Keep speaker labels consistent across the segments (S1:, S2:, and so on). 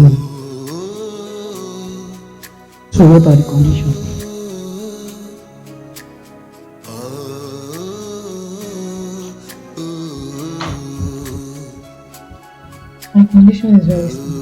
S1: home. So what are the conditions? My condition is very simple.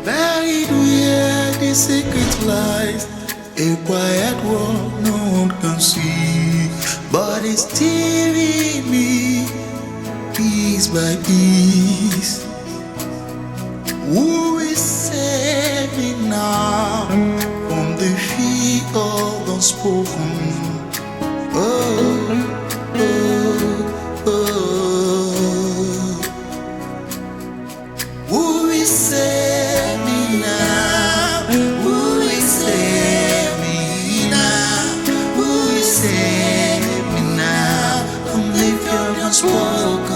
S2: Buried where the secret lies, a quiet world no one can see, but it's still in me, piece by piece. Who is saving now from the fear of unspoken? Who is saving me now? Who is saving me now? Who is saving me now? From the fear unspoken.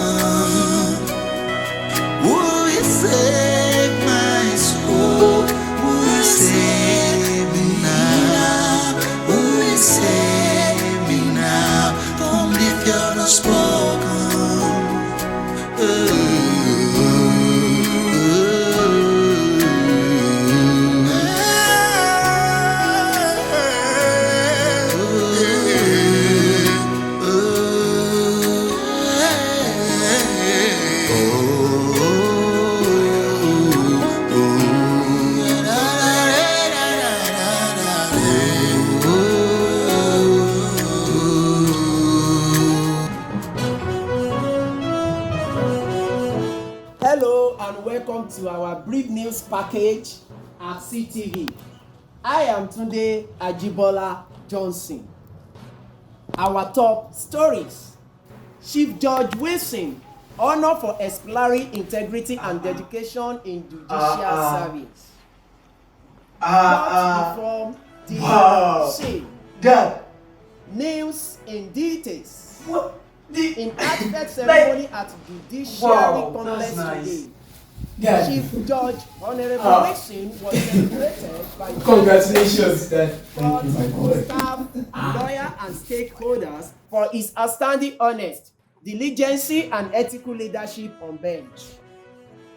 S2: Who is saving my soul? Who is saving me now? Who is saving me now? From the fear unspoken.
S3: Hello and welcome to our brief news package at CTV. I am Tunde Ajibola Johnson. Our top stories: Chief Judge Wilson, honor for exemplary integrity and dedication in judicial service. Court reform DRC.
S4: Dad.
S3: News in details.
S4: What?
S3: In accepted ceremony at Judiciary complex
S4: nice.
S3: today.
S4: Dad.
S3: Chief Judge Honorable Wilson was celebrated by
S4: Congratulations, Dad.
S3: court,
S4: Thank you, my boy.
S3: staff, lawyer, and stakeholders for his outstanding honesty, diligence, and ethical leadership on bench.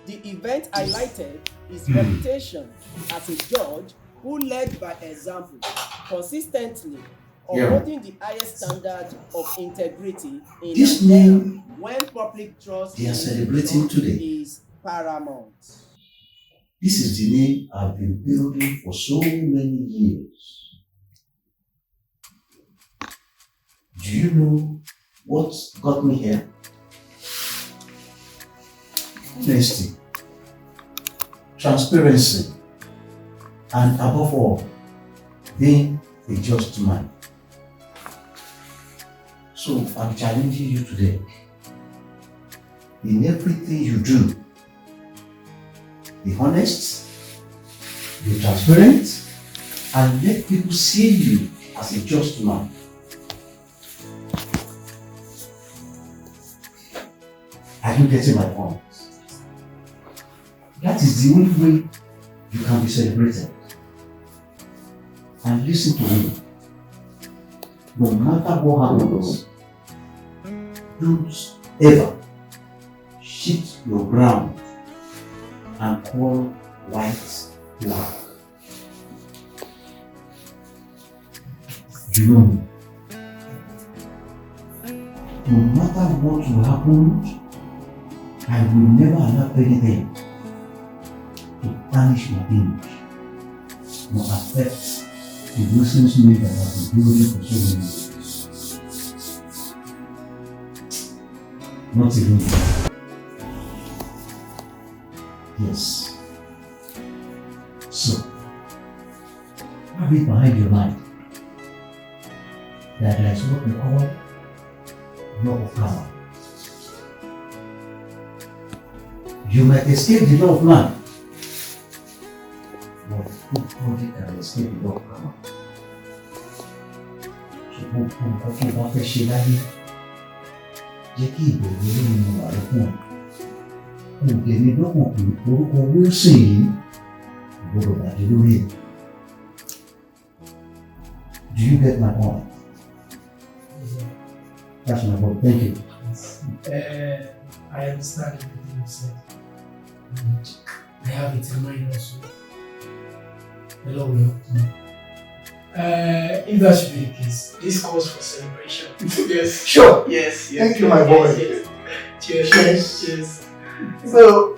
S3: The event highlighted his reputation as a judge who led by example, consistently upholding the highest standard of integrity in
S5: This
S3: an era
S5: name
S3: when public trust
S5: they are
S3: in
S5: celebrating
S3: institutions
S5: today.
S3: is paramount.
S5: This is the name I've been building for so many years. Do you know what got me here? Honesty, transparency, and above all, being a just man. So I'm challenging you today. In everything you do, be honest, be transparent, and let people see you as a just man. Are you getting my point? That is the only way you can be celebrated. And listen to me. No matter what happens, don't ever shift your ground and call white black. You know, no matter what will happen, I will never allow anything to tarnish my image, nor affect the relationship that I've been building for so many years. Not even that. Yes. So, have it behind your mind that there is what we call law of karma. You might escape the law of man, but nobody can escape the law of karma. So, nǹkan tó bá fẹ́ ṣe láyé, jẹ́ kí ìbẹ̀rù olóyún wà lọ́kùn. Òǹdè mi lọ́kàn pé orúkọ Wilson yìí gbọ́dọ̀ bàjẹ́ lórí ẹ̀. Do you get my point? That's my point. Thank you.
S4: I understand everything you said. And I have it in mind also. The Lord will help me. If that should be the case, this calls for celebration. Yes.
S5: Sure.
S4: Yes.
S5: Thank you, my boy.
S4: Yes. Cheers.
S5: Cheers.
S4: Cheers.
S5: So,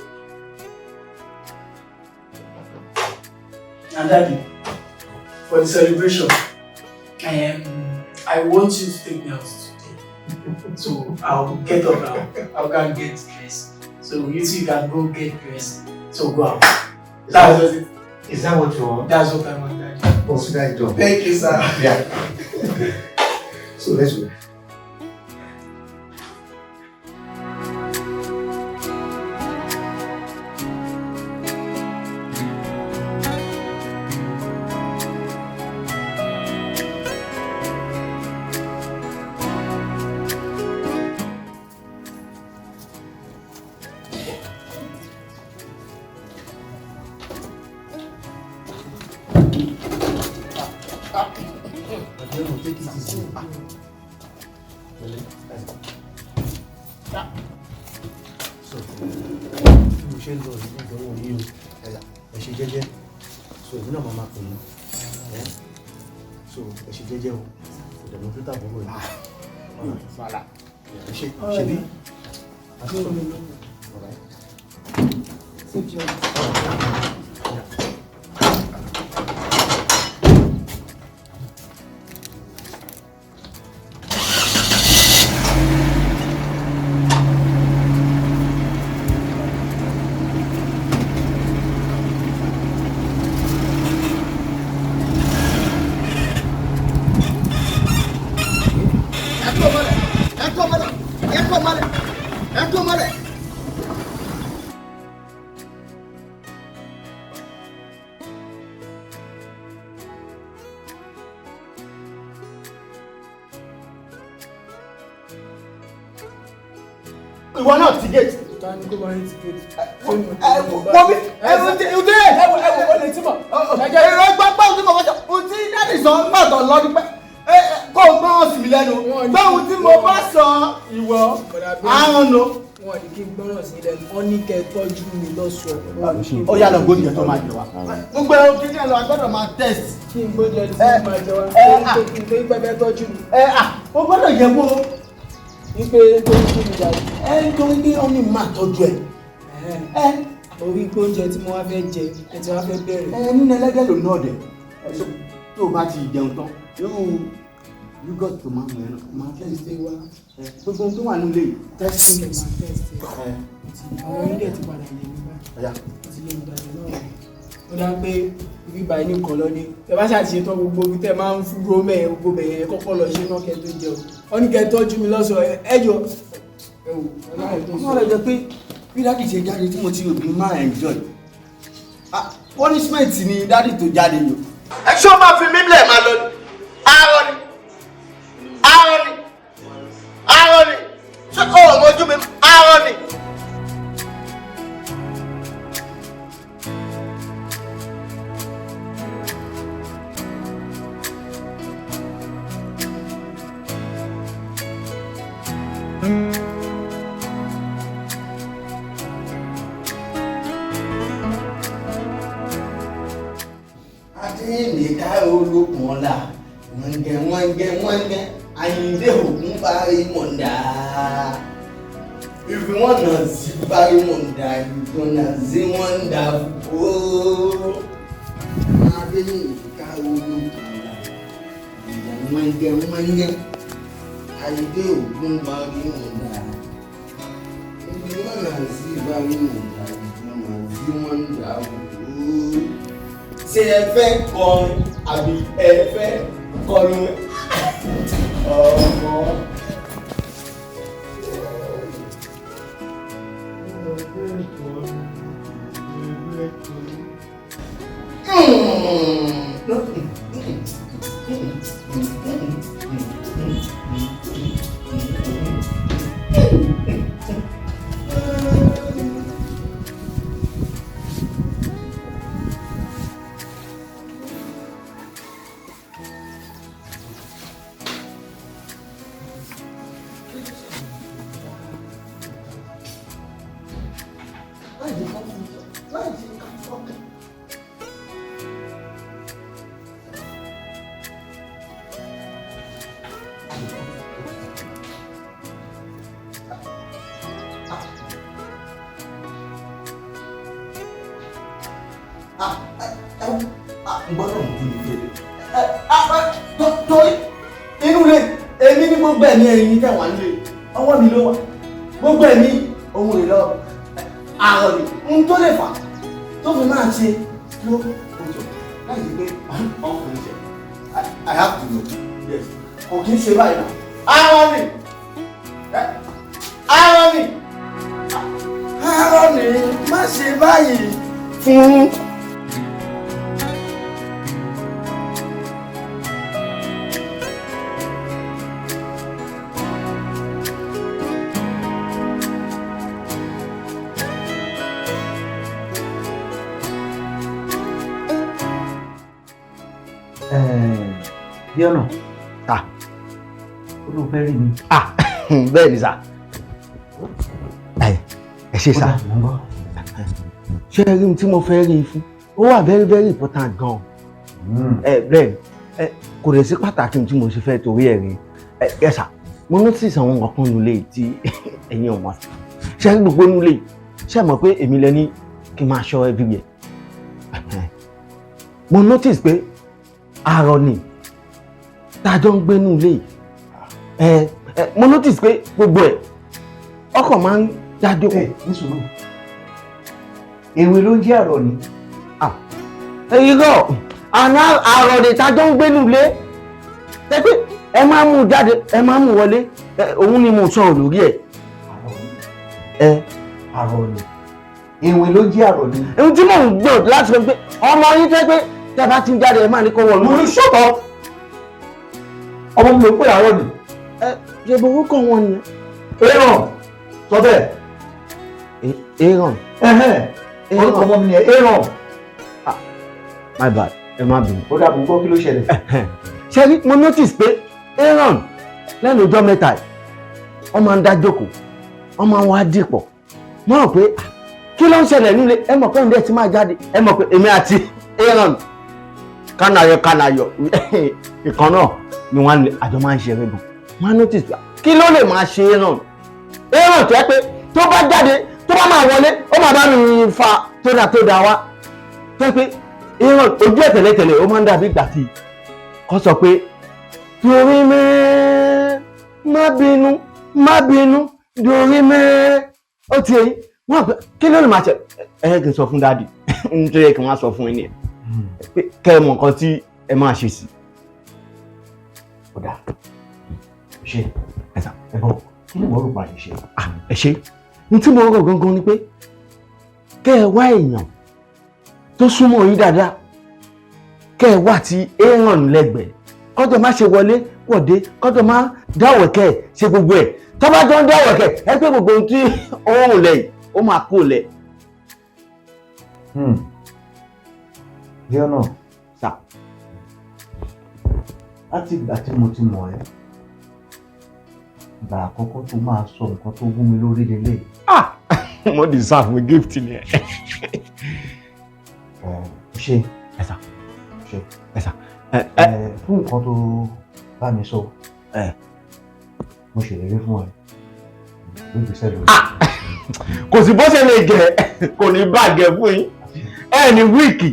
S4: And Daddy, for the celebration, I want you to take me out today. So I'll get up now. I'll go and get dressed. So you two can go get dressed. So go out. That's what it.
S5: is that what you want?
S4: That's what I want, Daddy.
S5: Consider it done.
S4: Thank you, sir.
S5: Yeah. So let's go.
S6: So, mo ṣe ń lọ ìdánwò yìí o, ẹ ṣe jẹ́jẹ́, so èmi náà máa pè yín, so ẹ ṣe jẹ́jẹ́ o, kò dẹ̀ mọ́ tó tàbí owó yìí. Ẹ ṣe bí? Àti sọ mi lọ́wọ́.
S5: Ìwọ náà ti gate.
S4: Can you go and get
S5: Wọ́n mi ẹ̀rù dé.
S4: ó lè tí mọ̀.
S5: Èrò ẹgbẹ́ pẹ́ òun tí mo fẹ́ sọ. Ohun tí dáàdì sọ ń gbàdọ̀ lọ́dún pẹ́. Kó o gbọ́n sí mi lẹ́nu. Pé ohun tí mo bá sọ ìwọ àrùn nù.
S4: Wọ́n ní kí n gbọ́ràn sí ilẹ̀ wọ́n ní kẹ́ ẹ tọ́jú mi lọ́sọ̀ọ́.
S5: Ó yá lọ gbóúnjẹ tó máa jẹ wá. Gbogbo ẹ̀rọ kí ni ẹ̀ lọ agbọ́dọ̀ máa test.
S4: Kí n gbóúnjẹ tí mo máa jẹ wá. Kí n tó pẹ́ tọ́jú mi.
S5: Ó gbọ́dọ̀ yẹ kó.
S4: Wípé tó ń kí mi jáde.
S5: Nítorí pé ó ní máa tọ́jú ẹ̀.
S4: Orí pé oúnjẹ tí mo wá fẹ́ jẹ ẹ ti wá fẹ́ bẹ̀rẹ̀.
S5: Nínú ẹlẹ́dẹ̀ ló ná ọ̀dẹ̀. Tó o bá ti jẹun tán, yóò yúgọ̀tì tó máa ń mẹ́rin máa tẹ́sí wá. Gbogbo ohun tó wà nílé yìí tẹ́sí.
S4: Àwọn onídẹ̀ ti padà lè ní báyìí. Ti lè gbàdé náà. Ó dá pé ibi báyìí nìkan lọ ní. Ẹ bá ṣàtìṣe tán gbogbo ibi tẹ́ máa ń fúgbó mẹ́ẹ̀ gbogbo bẹ̀yẹn kọ́kọ́ lọ ṣe náà kẹ́ tó jẹun. Wọ́n ní kẹ́ tọ́jú mi lọ́sọ̀ọ́ ẹjọ́.
S5: Wọ́n rẹ̀ jẹ́ pé bí dáàdì ṣe jáde tí mo ti òbí máa enjoy. Punishment ni dáàdì tó jáde yìí. Ẹ ṣé o máa fi mí lẹ̀ máa lọ ní. Arọ ni. Ṣé o ò mojú mi? Arọ ni.
S6: Àrìnmọ́lá wọ́ngẹ́ Àyìndé ògún Bárímọ̀dá. If you wanna see Bárímọ̀dá, you gonna see wonderful. Adéyìn ìka olókùnrin wọ́ngẹ́ Àyìndé ògún Bárímọ̀dá. If you wanna see Bárímọ̀dá, you gonna see wonderful. Ṣé ẹ fẹ́ kọrin àbí ẹ fẹ́ kọrin? Ọmọ. Gbọ́dọ̀ mú kí n fèrè. Torí inú ilé èmi ní gbogbo ẹ̀mí ẹ̀yin tẹ̀wá nílé ọwọ́ mi ló wà gbogbo ẹ̀mí ohun èlò àrọ̀ ni n tó lè fà tó fi máa ṣe ló ojú láì sí pé ọkùnrin ṣe I have to know yes kò kí ń ṣe báyìí náà àrọ̀ ni má ṣe báyìí fún.
S5: Bí ọ̀nà ta ó ló fẹ́ rí mi.
S6: Bẹ́ẹ̀ ni sà. Ẹ ṣe sà. Ṣé ẹ rí ohun tí mo fẹ́ rí fún? Ó wà very very important gan. Bẹ́ẹ̀ kò lè sí pàtàkì tí mo ṣe fẹ́ torí ẹ̀ rí. Ẹ sà, mo notice àwọn nǹkan kan nílé tí ẹ̀yin ò mọ̀. Ṣé ẹ rí gbogbo nílé? Ṣé ẹ mọ̀ pé èmi lẹ ní kí n máa ṣọ́ everywhere? Mo notice pé àrọ̀ ni tájọ́ ń gbénú ilé yìí mo notice pé gbogbo ẹ̀ ọkọ̀ máa ń dájú pé
S5: nísòro èwe ló ń jẹ́ àrọ̀ ni.
S6: èyí kọ́ àná àrọ̀ ni tájọ́ ń gbénú ilé pé ẹ máa mú jáde ẹ máa mú wọlé òun ni mo sọ lórí ẹ̀.
S5: àrọ̀ ni èwe ló ń jẹ́ àrọ̀ ni.
S6: ohun tí mò ń gbọ́ láti sọ pé ọmọ yín tẹ́ pé tẹ́ bá ti ń jáde ẹ máa ní kó wọlé.
S5: mo ní ṣọ́tọ̀ ọmọ mi ló pè àárọ̀ ni.
S6: ṣe bó orúkọ wọn nìyẹn.
S5: Aaron sọ bẹ́ẹ̀.
S6: Aaron.
S5: orúkọ ọmọ mi ni Aaron.
S6: My bad ẹ má bínú.
S5: ó dàbò gbọ́ kí ló ṣẹlẹ̀.
S6: ṣe rí mo notice pé Aaron lẹ́nu ọjọ́ mẹ́ta yìí wọ́n máa ń dá jókòó wọ́n máa ń wá dìpọ̀ mo rò pé kí ló ń ṣẹlẹ̀ nílé ẹ mọ̀ pé ǹdẹ́ ti máa jáde ẹ mọ̀ pé èmi àti Aaron kánayọ̀ ìkan náà ni wọ́n lè àjọ máa ń ṣe eré gan. wọ́n á notice pé kí ló lè máa ṣe Aaron tó yẹ pé tó bá jáde tó bá máa wọlé ó máa bá mi fa tó dá wá tó yẹ pé Aaron ojú ẹ̀ tẹ̀lẹ̀tẹ̀lẹ̀ ó máa ń dàbí ìgbà tí kò sọ pé torí mẹ́ẹ́ má bínú torí mẹ́ẹ́ ó ti ẹ̀yìn wọ́n pẹ́ kí ló lè máa ṣe kì í sọ fún dáàdì nítorí kí wọ́n sọ fún yín pé kẹ́ ẹ mọ̀ nǹkan tí ẹ máa ṣe sí.
S5: ọ̀dà ṣe ẹ̀sà ẹ̀bọ̀ kí ni wọ́n rò pa ṣe.
S6: ẹ ṣe ní tí mo rò gangan ni pé kẹ́ ẹ wá èèyàn tó súnmọ́ yín dáadáa kẹ́ ẹ wá tí Aaron lẹ́gbẹ̀ẹ́ kọ́jọ́ má ṣe wọlé wọ̀dé kọ́jọ́ má dáwọ̀kẹ́ ṣe gbogbo ẹ̀ tó bá jọ ń dáwọ̀kẹ́ ẹ pé gbogbo ohun tí òun lẹ̀ yìí ó máa kó lẹ̀.
S5: bí ọ̀nà
S6: sà
S5: láti ìgbà tí mo ti mọ̀ ẹ́ ìgbà àkọ́kọ́ tó máa sọ nǹkan tó wú mi lórí lélẹ̀.
S6: mo deserve gift ni ẹ.
S5: ṣe
S6: ẹ̀sà
S5: Fún nǹkan tó bá mi sọ, mo ṣèlérí fún ẹ. Lójúṣẹ́ lórí.
S7: Kò sí bó ṣe lè gẹ̀ kò ní bàjẹ́ fún yín. Ẹ ní wíìkì,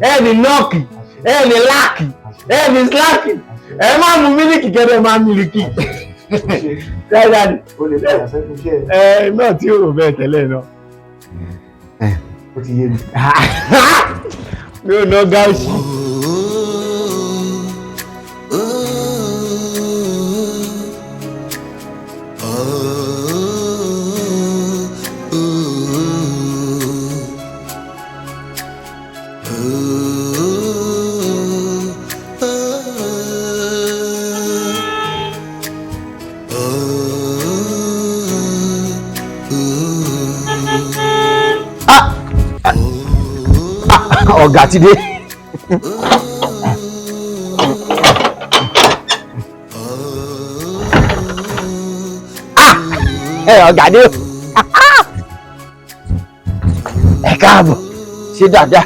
S7: ẹ ní nọ́ọ̀kì, ẹ ní láàkì, ẹ ní sláàkì. Ẹ má mú mílíkì kẹ́rẹ́ máa mílíkì. Dáadáa ni.
S5: O lè bẹ̀rẹ̀ sẹ́kù iṣẹ́ ẹ.
S7: Náà tí ò rò bẹ́ẹ̀ tẹ́lẹ̀ náà.
S5: Ó ti yé mi.
S7: Mi ò ná gáàsì. Ọ̀gá ti dé. Ọ̀gá dé o. Ẹ káàbọ̀, ṣé dáadáa.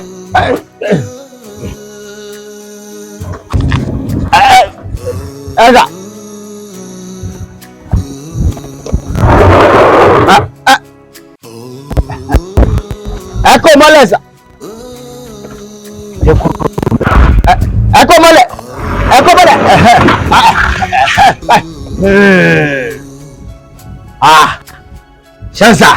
S7: Ẹ gà. Ẹ kó mọ́lẹ̀ sà. Ẹ kó mọ́lẹ̀. Shansa.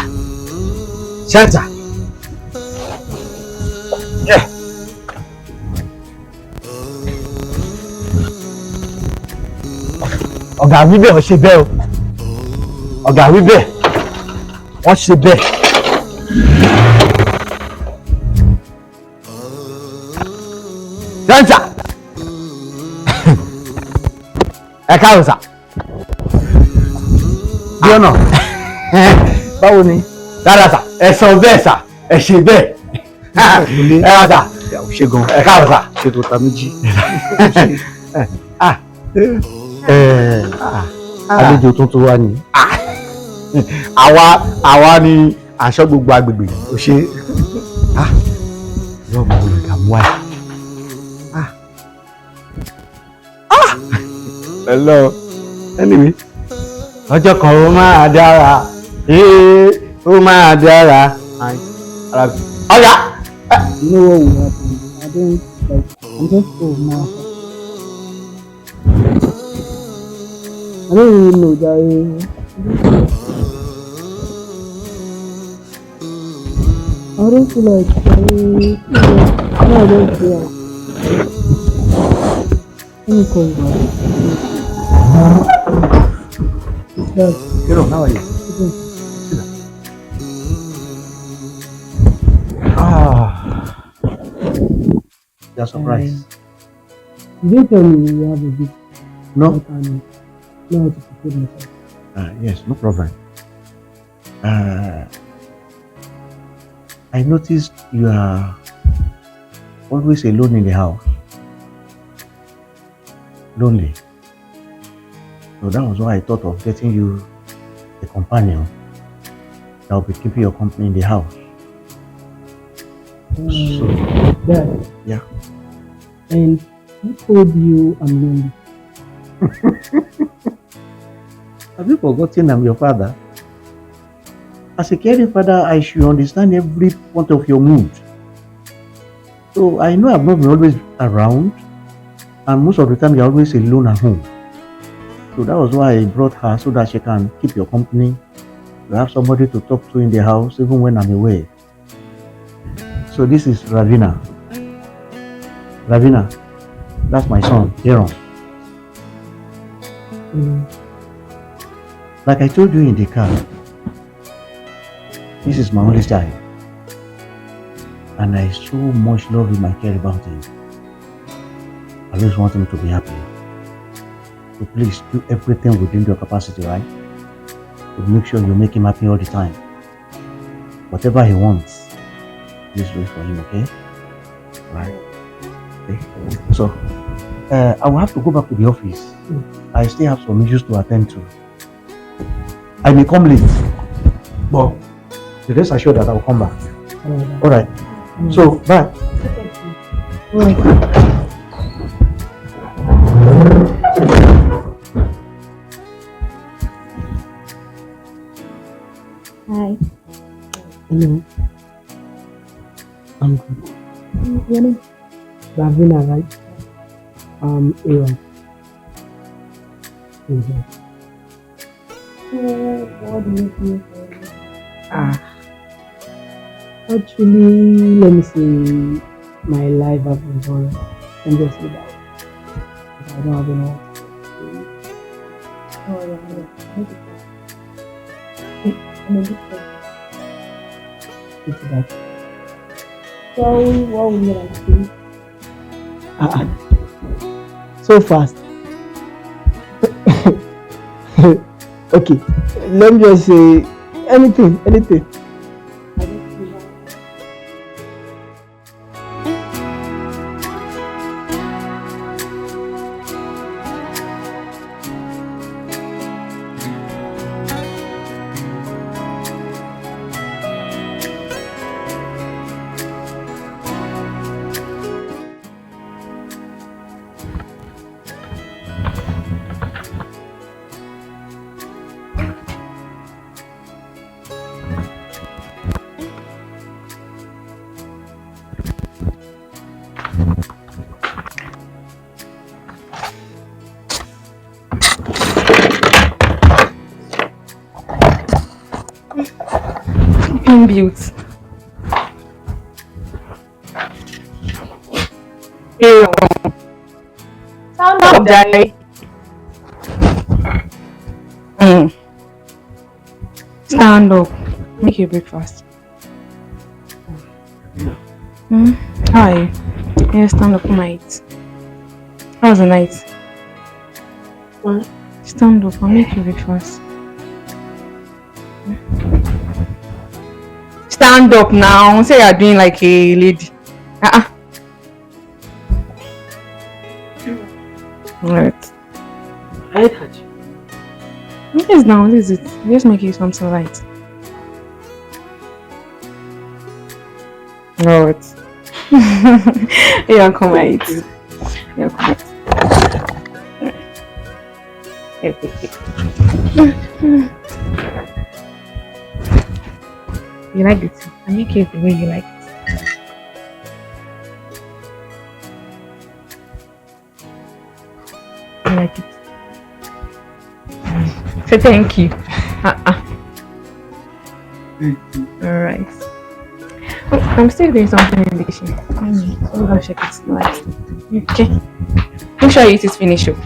S7: Ọ̀gá wí bẹ́ẹ̀ wọ́n ṣe bẹ́ẹ̀ o. Ọ̀gá wí bẹ́ẹ̀ wọ́n ṣe bẹ́ẹ̀. Shansa. Ẹ káàbọ̀ sà. Bí ọ̀nà. Báwo ni? Dáadáa sà, ẹ sọ bẹ́ẹ̀ sà, ẹ ṣe bẹ́ẹ̀. Ẹ wá sà.
S5: Ṣé gan?
S7: Ẹ káàbọ̀ sà.
S5: Ṣé tó ta méjì? Àlejò tuntun wa ni.
S7: Àwa ni aṣọ gbogbo agbègbè.
S5: O ṣe. Yóò mọ olùdààmú wa.
S7: Hello. Anyway. Ọjọ́ kan ó máa dára. Ó máa dára. Ọ̀gá.
S1: You know what will happen? I don't like. I'm just so mad. I don't really know that. I don't feel like. I don't feel like. Let me call you back.
S5: Hello, how are you? You're surprised.
S1: Did you tell me you have a big
S5: No?
S1: and know how to prepare myself?
S5: Yes, no problem. I noticed you are always alone in the house. Lonely. So that was why I thought of getting you a companion that will be keeping your company in the house. So,
S1: Dad.
S5: yeah.
S1: And who told you I'm lonely?
S5: Have you forgotten I'm your father? As a caring father, I should understand every point of your mood. So I know I've not been always around, and most of the time you're always alone at home. So that was why I brought her, so that she can keep your company. You have somebody to talk to in the house, even when I'm away. So this is Ravina. Ravina, that's my son, Aaron. Like I told you in the car, this is my only child, and I so much love him and care about him. I just want him to be happy. So please do everything within your capacity, right? To make sure you make him happy all the time. Whatever he wants, please do it for him, okay? Right. Okay. So, I will have to go back to the office. I still have some issues to attend to. I may come late, but rest assured that I will come back. All right. So, bye.
S1: Hi.
S4: Hello. I'm good.
S1: Your name?
S4: Lavina, right? Aaron. Mm-hmm.
S1: So, what do you do for you?
S4: Actually, let me see. My life has been boring. I'm just say that. I don't have enough.
S1: Oh, yeah. I'm a good friend.
S4: It's that.
S1: So, what would you like to do?
S4: So fast. Okay, let me just say anything.
S1: I just feel like
S8: Built. Stand up, Daddy. Stand up. Make your breakfast. Hi. Yeah, stand up, mate. How was the night?
S4: What?
S8: Stand up. I'll make your breakfast. Stand up now. Say you're doing like a lady. Right.
S4: I had you.
S8: Yes, now what is it? Just make it something light. Right. Yeah, come right. Yeah, come right. You like it? I make it the way you like it. You like it? So thank you. Alright. Oh, I'm still doing something in the kitchen. So we'll go check it tonight. Okay. Make sure you eat it finish up.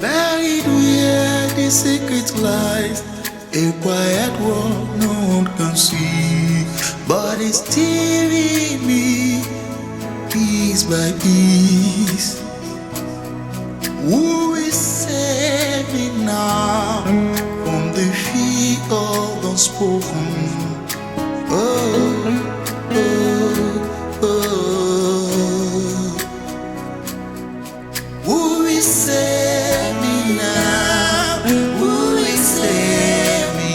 S2: Buried where the secret lies, a quiet world no one can see, but it's steering me piece by piece. Who is save me now from the fear of the unspoken? Who is save me now? Who is save me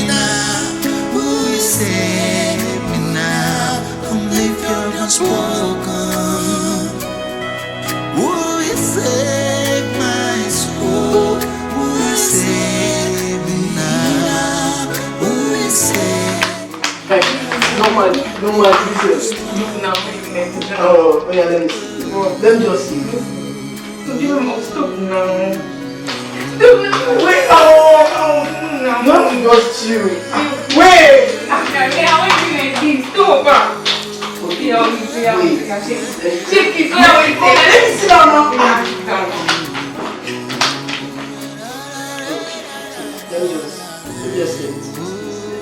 S2: now? Who is save me now from the fear of the unspoken? Who is save my soul? Who is save me now? Who is save?
S4: Hey, no man, this is. Oh, yeah, let me just see.
S8: Stop now.
S4: Wait, no. You have to just chill. Wait!
S8: Stop.
S4: Okay.
S8: Check it.
S4: Let me sit down now. Let me just say it.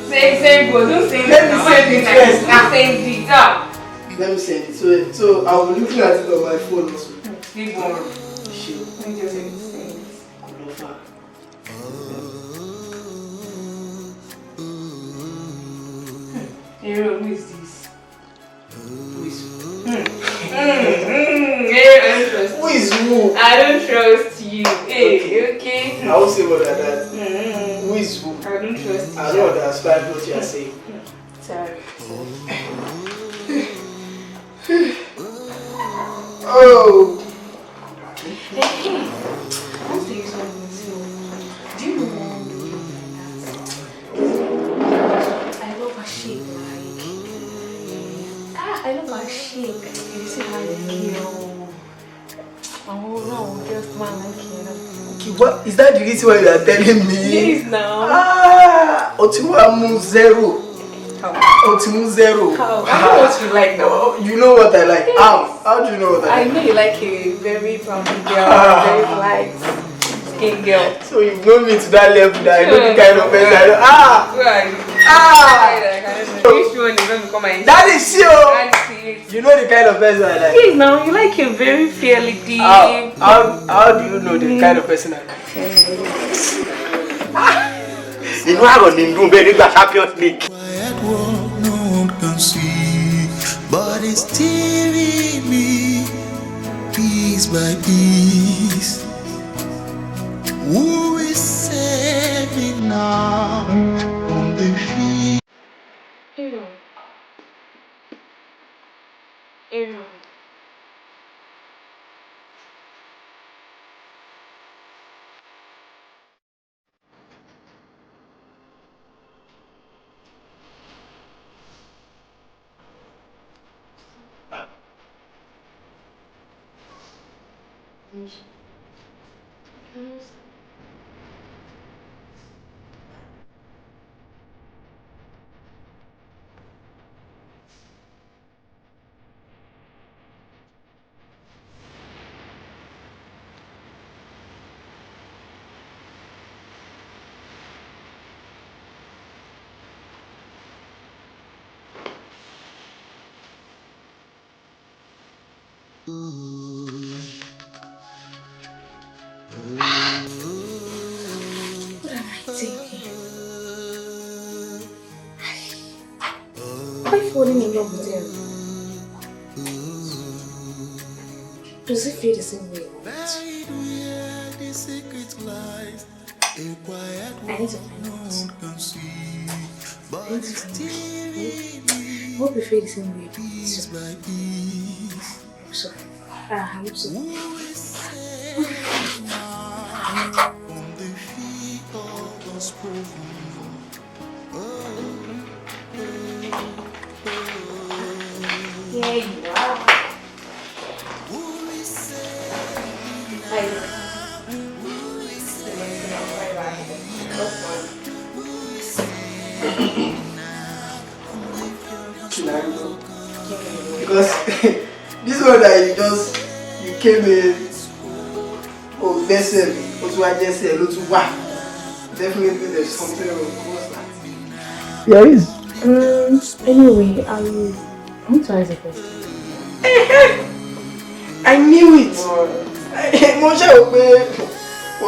S8: Say go. Don't say it.
S4: Let me say it first.
S8: Don't say it.
S4: Let me send it. So I will be looking at it on my phone also.
S8: Big one.
S4: Sure.
S8: Let me just say this. Hero, who is this?
S4: Who is
S8: Who
S4: is who?
S8: I don't trust you. Hey, okay.
S4: I will say more than that. Who is who?
S8: I don't trust you.
S4: I don't understand what you are saying.
S8: Sorry.
S4: Oh!
S8: I'll tell you something. So, do you know I love her shape, I love her shape. You see how you kill. Oh no, just man like you.
S4: Okay, what is that the reason why you are telling me?
S8: Yes, now.
S4: Otiwamu zero. Otimu zero.
S8: How? I know what you like now.
S4: You know what I like.
S8: Yes.
S4: How do you know what I like?
S8: I know you like a very plumpy girl, very light skin girl.
S4: So you've known me to that level that I know the kind of person I know.
S8: Where are you? Which one is going to come and
S4: That is you.
S8: That's it.
S4: You know the kind of person I like.
S8: Yes, now you like a very fairly deep.
S4: How do you know the kind of person I like?
S7: Inú àrò ní ìlú bẹ́ẹ̀ nígbà Champions League.
S2: Quiet world no one can see, but it's steering me piece by piece. Who is saving now on the field?
S8: Aaron. Why falling in love with him? Does he feel the same way? I need to find out. I need to find out. I hope you feel the same way. It's just so. I hope so. Yeah, you are.
S4: Because this one that you came in, oh, listen, what just say, look to what? Definitely there's something wrong. What's that?
S1: There is.
S8: Anyway, I want to ask a question.
S4: I knew it. Mo ṣe rò pé kò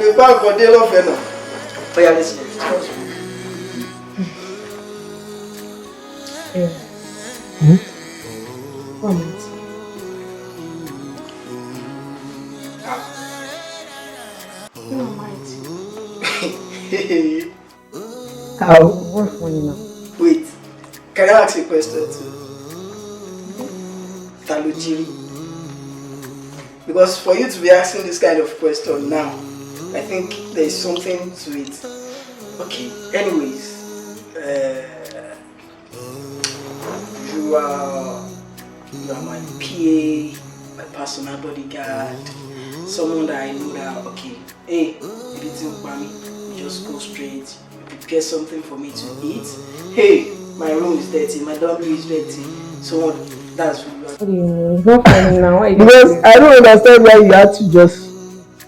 S4: lè bá nǹkan dé lọ́fẹ̀ẹ́ náà. Oya, listen.
S8: One minute. No, mind.
S1: How?
S8: What's funny now?
S4: Wait, can I ask you a question too? Talujiri. Because for you to be asking this kind of question now, I think there is something to it. Okay, anyways, you are my PA, my personal bodyguard, someone that I know that, okay, hey, if it's in me, you just go straight, you prepare something for me to eat. Hey, my room is dirty, my dormitory is dirty, so that's what you are.
S8: What do you mean? It's not funny now. Why
S1: Because I don't understand why you had to just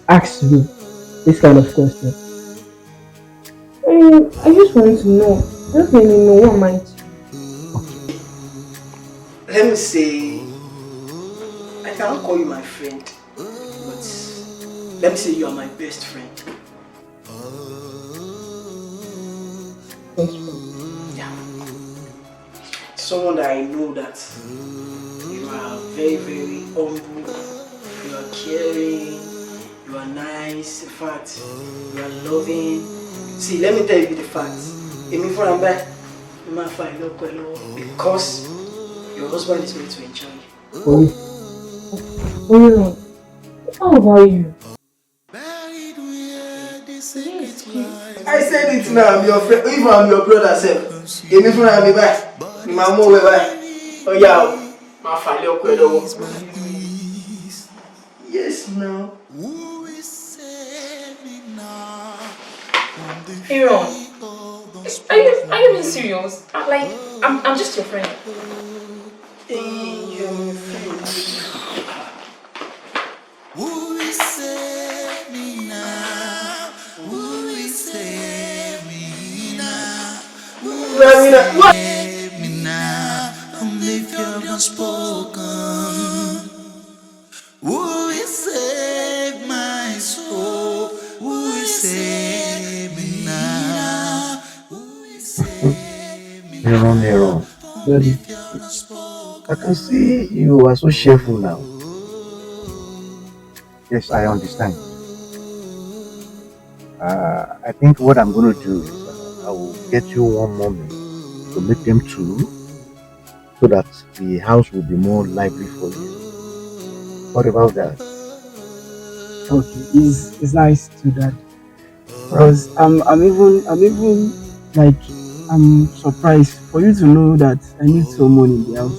S1: ask me this kind of question.
S8: I just want to know. Just let me know what mind.
S4: let me say, I cannot call you my friend, but let me say you are my best friend.
S1: Best friend.
S4: Yeah. Someone that I know that you are very, very humble, you are caring, you are nice, in fact, you are loving. See, let me tell you the facts. Because your husband is going to enjoy you.
S8: Aaron, how about you?
S4: I said it now, I'm your friend, even I'm your brother self. Give me friend, I'm back. My mom will back. Oh yeah, my family will. Yes, now.
S8: Aaron, are you being serious? I'm just your friend.
S2: Who will save me now? Who will save me now? Who will save me now? From the fury unspoken. Who will save my soul? Who will save me now? Who will save me
S5: Aaron.
S1: Daddy.
S5: I can see you are so cheerful now. Yes, I understand. I think what I'm going to do is I will get you one moment to make them two so that the house will be more lively for you. What about that?
S1: Okay, it's nice to that. Because I'm even like I'm surprised for you to know that I need someone in the house.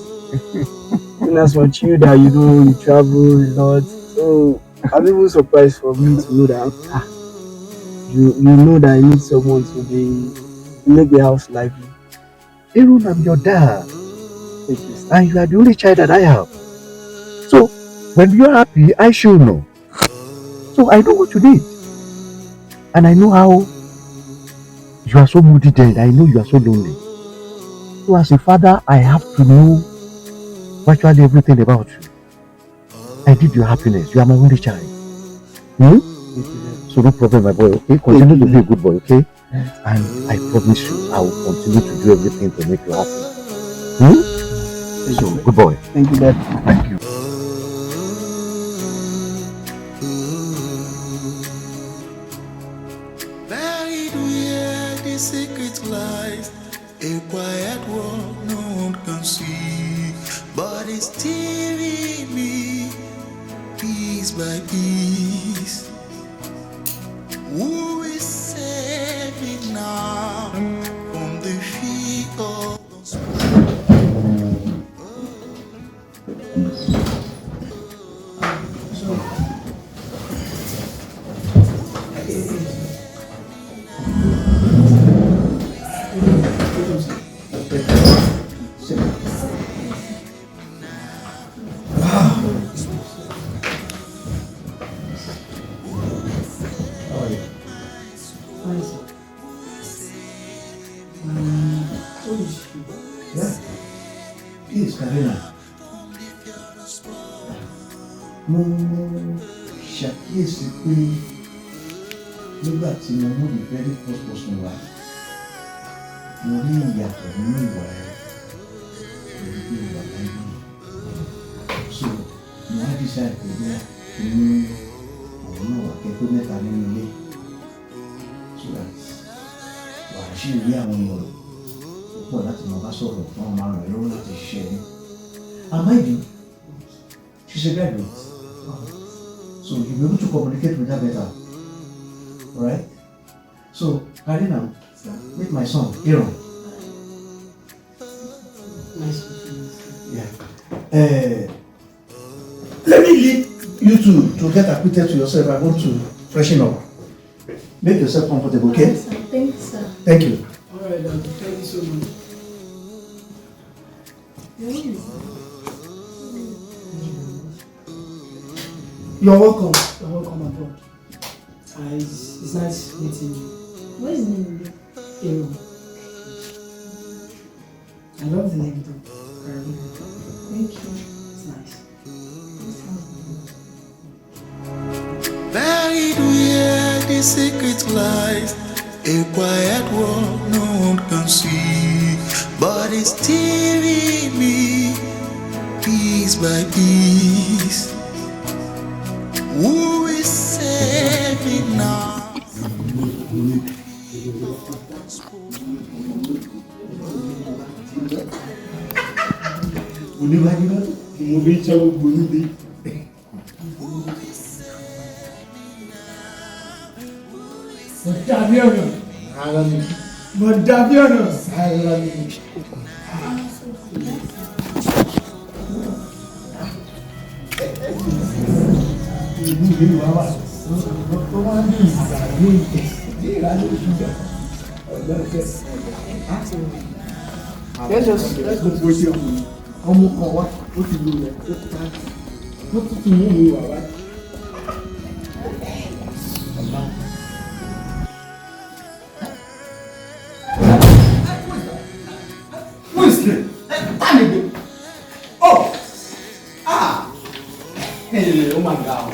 S1: And as for you that you travel a lot. So I'm even surprised for me to know that you know that I need someone to make the house lively.
S5: Aaron, I'm your dad.
S1: Thank you, sir.
S5: And you are the only child that I have. So when you're happy, I should know. So I know what you need. And I know how you are so moody then. I know you are so lonely. So as a father, I have to know virtually everything about you. I need your happiness. You are my only child. So no problem, my boy, okay? Continue to be a good boy, okay? And I promise you, I will continue to do everything to make you happy. So, good boy.
S1: Thank you, Dad.
S5: Thank you.
S2: buried where the secret lies, a quiet world no one can see, but it's still in me, piece by piece. Who is saving now from the feet of
S5: Please, Karina. Mo ṣàkíyèsí pé nígbà tí mo mú the very first person wá, mo rí ìyàtọ̀ nínú ìwà ẹ̀ pẹ̀lú bí ìwà láìpẹ́. So, mo wá decide pé bẹ́ẹ̀ kí ní àwọn náà wà kẹ́kọ̀ọ́ mẹ́ta nínú ilé. So that wàá ṣì rí àwọn ọ̀rọ̀ púpọ̀ láti máa bá sọ̀rọ̀ fún ọmọ rẹ̀ lọ́wọ́ láti ṣiṣẹ́ ní. And mind you, she's a graduate. So you'll be able to communicate with her better. Alright? So, Karina, meet my son, Aaron.
S4: Nice to meet you.
S5: Yeah. Let me leave you two to get acquainted to yourself. I want to freshen up. Make yourself comfortable, okay?
S8: Thank you, sir.
S5: Thank you.
S4: Alright, Dad. Thank you so much. You're welcome. You're welcome aboard. It's nice meeting you.
S8: What is the name?
S4: Aaron. I love the name though. Thank you. It's nice.
S2: Buried where the secret lies, a quiet world no one can see, but it's steering me piece by piece. Who is saving now?
S4: Let's go for it. Ọmọ kan wá, ó ti lò rẹ̀, ó ti ká. Wọ́n tún ti mú mi wá wá.
S7: Who is here? Tani gbé. Oh! Ah! Ó mà ga o.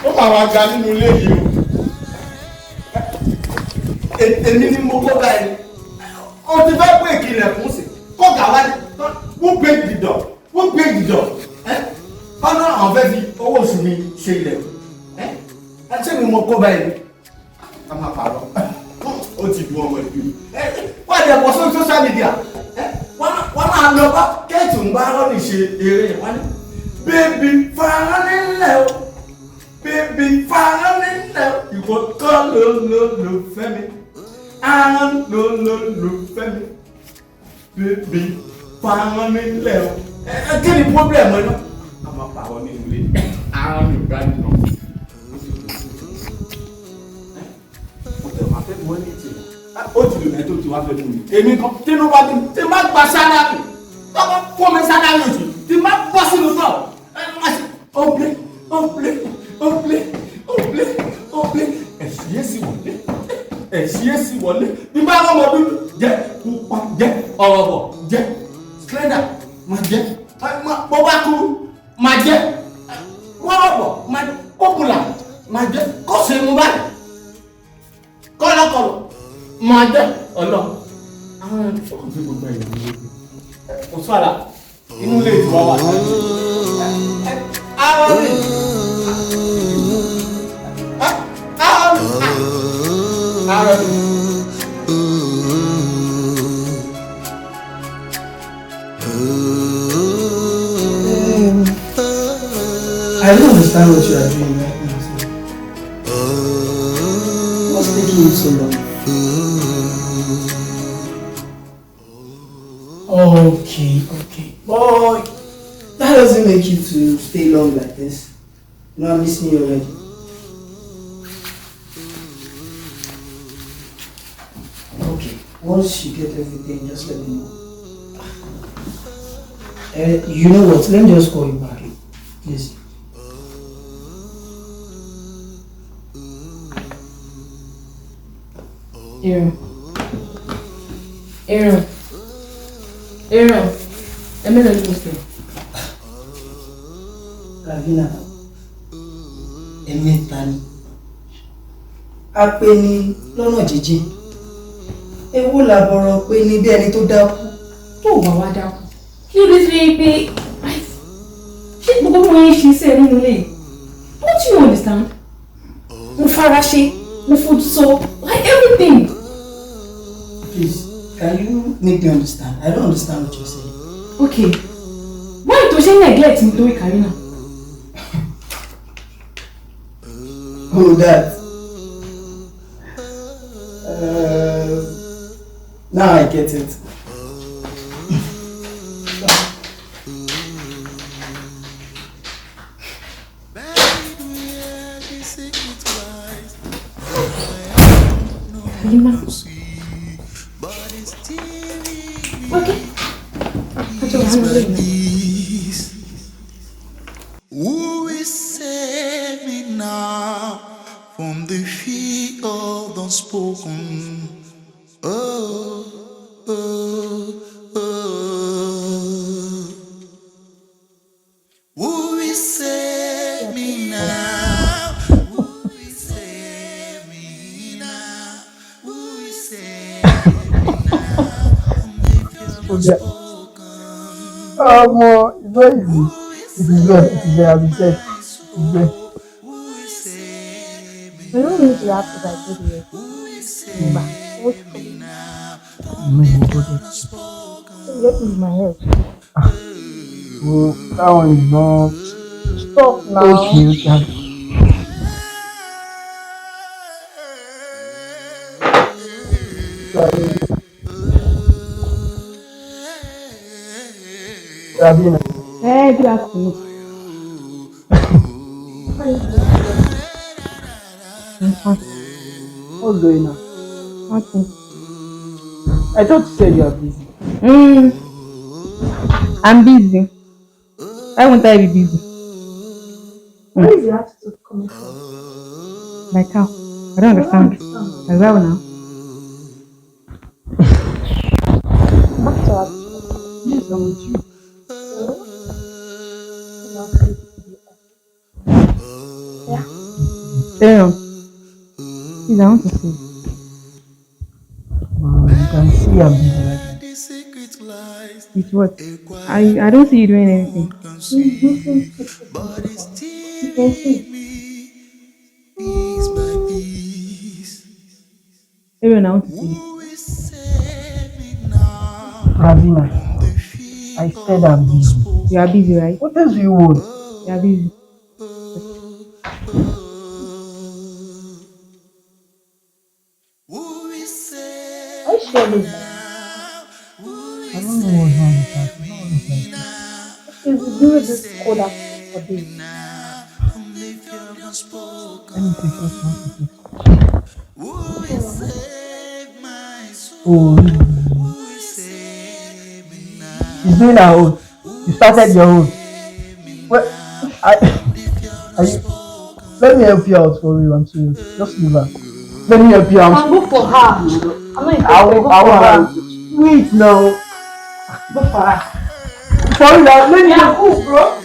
S7: Ó mà wá ga nínú ilé yìí o. Èmi ni mo kó báyìí. O ti fẹ́ pé ìkìlẹ̀ fún sí. Kó gà wá ní. Who break the door? Who break the door? Ọ̀nà àwọn fẹ́ fi owó oṣù mi ṣe ilẹ̀. Ṣé mi mo kó báyìí? Ká máa pàrọ̀. Ó ti dùn ọmọ ìlú. Wọ́n á dẹ̀ pọ̀ sórí social media. Wọ́n máa lọ bá kẹ́ẹ̀tì ń bá rọ́ọ̀nì ṣe eré yẹn. Wọ́n ní bébí fara nílẹ̀ o. Bébí fara nílẹ̀ o. Ìwọ kọ́ ló fẹ́ mi. Àrùn ló fẹ́ mi. Bébí fara nílẹ̀ o. Kí ni pọ́blẹ̀mù ẹ náà? A máa pàrọ̀ nínú ilé. Àrùn ló gbá nínú. Ó ti lò ní tó ti wá fẹ́ fún mi. Èmi kan tí ló bá dé tí má gba sálárì tọ́kọ́ fún mi sálárì oṣù tí má bọ́ sínú tọ̀. Ó plé ẹ̀sì èsì wọlé bí bá ọmọ dúdú jẹ́ pupa jẹ́ ọ̀rọ̀bọ̀ jẹ́ slender má jẹ́ bó bá kú má jẹ́ wọ́rọ̀bọ̀ má jẹ́ pọ́pùlà má jẹ́ kọ́sì mú báyìí kọ́lọ́kọ́lọ́ máa jẹ́ ọ̀nà àwọn ọ̀fọ̀ tí gbogbo ẹ̀yìn ló gbé kò sọ́ra inú ilé ìtura wà àwọn rẹ̀
S4: I don't understand what you are doing right now. What's taking you so long? Okay. Boy, that doesn't make you to stay long like this. You know, I'm missing you already. Okay, once you get everything, just let me know. You know what? Let me just call you back. Please.
S8: Aaron. I'm in a little
S4: Kavina, ẹ̀mẹ́ta ni. A pè ní lọ́nà jíjìn. Ewu làbọ̀rọ̀ pé ní bí ẹni tó dákú.
S8: tó wà wá dákú. Kí ló dé fi pé ṣé gbogbo wọn yẹn ṣe sí ẹ nínú ilé? Don't you understand? Mo fara ṣe, mo fojú sọ, like everything.
S4: Please, can you make me understand? I don't understand what you're saying.
S8: Okay. Why tó ṣe neglect mi torí Karina?
S4: Oh, that. Now I get it.
S8: Karina. Okay.
S2: Who is saving now from the fear of the unspoken? Oh.
S1: More, it's not easy. It is well. It is well, as you said. It is well.
S8: We don't need to have to like do the rest. Remember, wait for me.
S1: No, you got it.
S8: Let me my head.
S1: Well, that one is not
S8: Stop now.
S1: okay. Okay. Rabina,
S8: Hey, good afternoon. I'm fine.
S1: what's going on?
S8: Nothing.
S1: I thought you said you are busy.
S8: I'm busy. Why won't I be busy?
S9: Where is your attitude coming from?
S8: Like how? I don't understand. As well now.
S9: What's your attitude?
S1: Yes, I'm with you.
S9: Yeah.
S8: Damn. Please, I want to see.
S1: You can see I'm busy right now.
S8: With what? I don't see you doing anything.
S9: You can see.
S8: Everyone, I want to see you.
S1: Ravina, I said I'm busy.
S8: You are busy, right?
S1: What else do you want?
S8: You are busy.
S9: Are you sure this?
S1: I don't know what's wrong with that. It's not always like that.
S9: If we do this code up for this,
S1: Let me take your phone to take. Oh, really? She's doing her own. You started your own. Well, are you? Let me help you out for you. I'm serious. Just leave her. Let me help you out.
S9: I'll go for her. I'm not interested.
S1: I will. Wait now.
S9: Go for her.
S1: Sorry now. Let me
S9: Yeah,
S1: help.
S9: cool, bro.